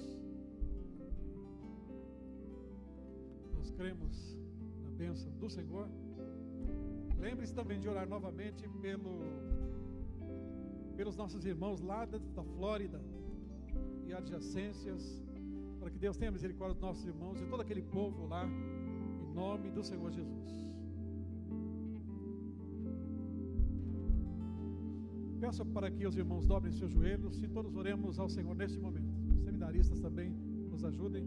Nós cremos na bênção do Senhor. Lembre-se também de orar novamente pelos nossos irmãos lá da Flórida e adjacências, para que Deus tenha misericórdia dos nossos irmãos e todo aquele povo lá, em nome do Senhor Jesus. Peço para que os irmãos dobrem seus joelhos e todos oremos ao Senhor neste momento. Os seminaristas também nos ajudem.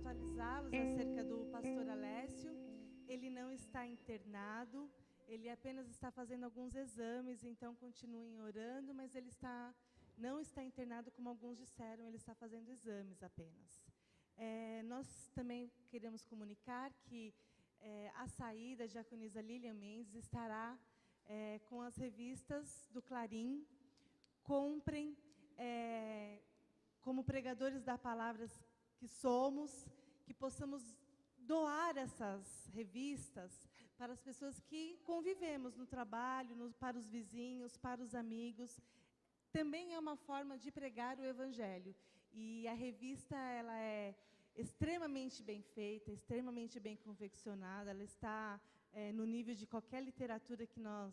atualizá-los acerca do pastor Alessio. Ele não está internado, ele apenas está fazendo alguns exames, então continuem orando, mas ele não está internado como alguns disseram, ele está fazendo exames apenas. Nós também queremos comunicar que a saída, a diaconisa Lilian Mendes estará com as revistas do Clarim. Comprem, como pregadores da palavra que somos, que possamos doar essas revistas para as pessoas que convivemos no trabalho, para os vizinhos, para os amigos. Também é uma forma de pregar o Evangelho. E a revista ela é extremamente bem feita, extremamente bem confeccionada, ela está no nível de qualquer literatura que nós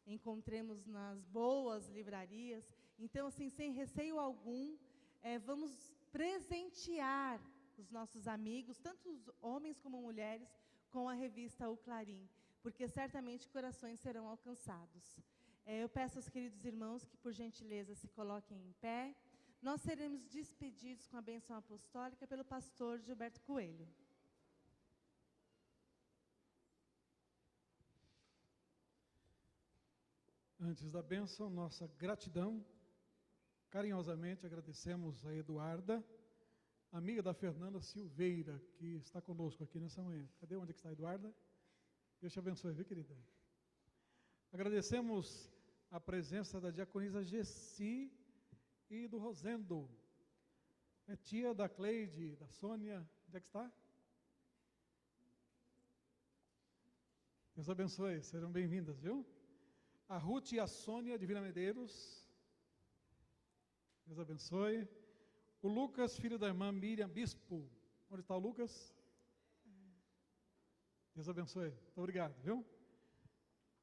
encontremos nas boas livrarias. Então, assim, sem receio algum, vamos presentear os nossos amigos, tanto os homens como mulheres, com a revista O Clarim, porque certamente corações serão alcançados. Eu peço aos queridos irmãos que, por gentileza, se coloquem em pé. Nós seremos despedidos com a bênção apostólica pelo pastor Gilberto Coelho. Antes da bênção, nossa gratidão. Carinhosamente agradecemos a Eduarda, amiga da Fernanda Silveira, que está conosco aqui nessa manhã. Cadê? Onde é que está a Eduarda? Deus te abençoe, viu, querida? Agradecemos a presença da diaconisa Gessi e do Rosendo. É tia da Cleide, da Sônia. Onde é que está? Deus abençoe, serão bem-vindas, viu? A Ruth e a Sônia de Vila Medeiros. Deus abençoe. O Lucas, filho da irmã Miriam Bispo. Onde está o Lucas? Deus abençoe. Muito obrigado, viu?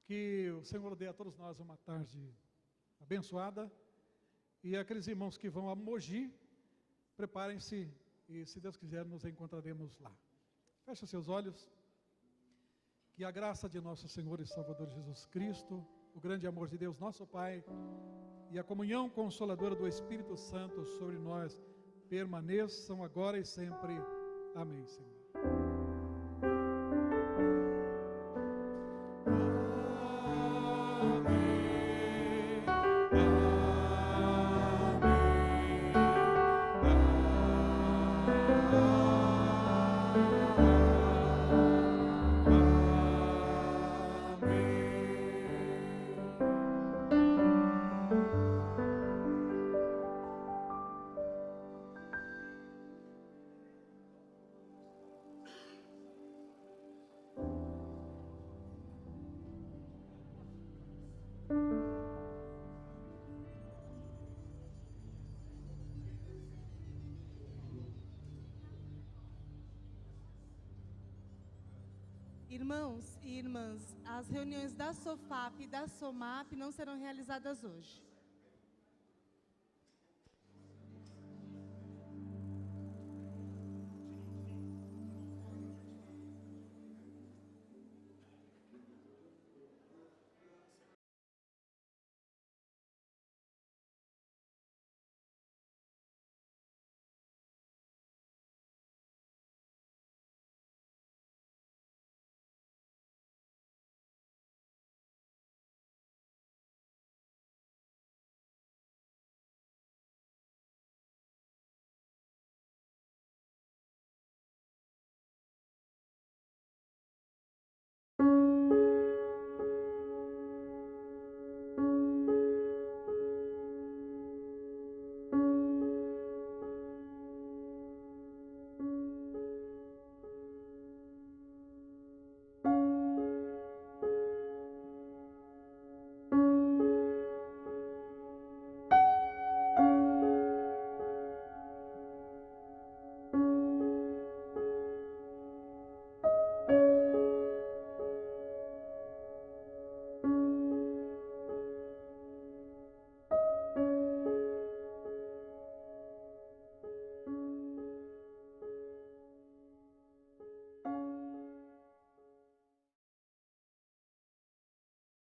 Que o Senhor dê a todos nós uma tarde abençoada. E aqueles irmãos que vão a Mogi, preparem-se e, se Deus quiser, nos encontraremos lá. Feche os seus olhos. Que a graça de nosso Senhor e Salvador Jesus Cristo, o grande amor de Deus, nosso Pai, e a comunhão consoladora do Espírito Santo sobre nós permaneçam agora e sempre. Amém, Senhor. Irmãos e irmãs, as reuniões da SOFAP e da SOMAP não serão realizadas hoje.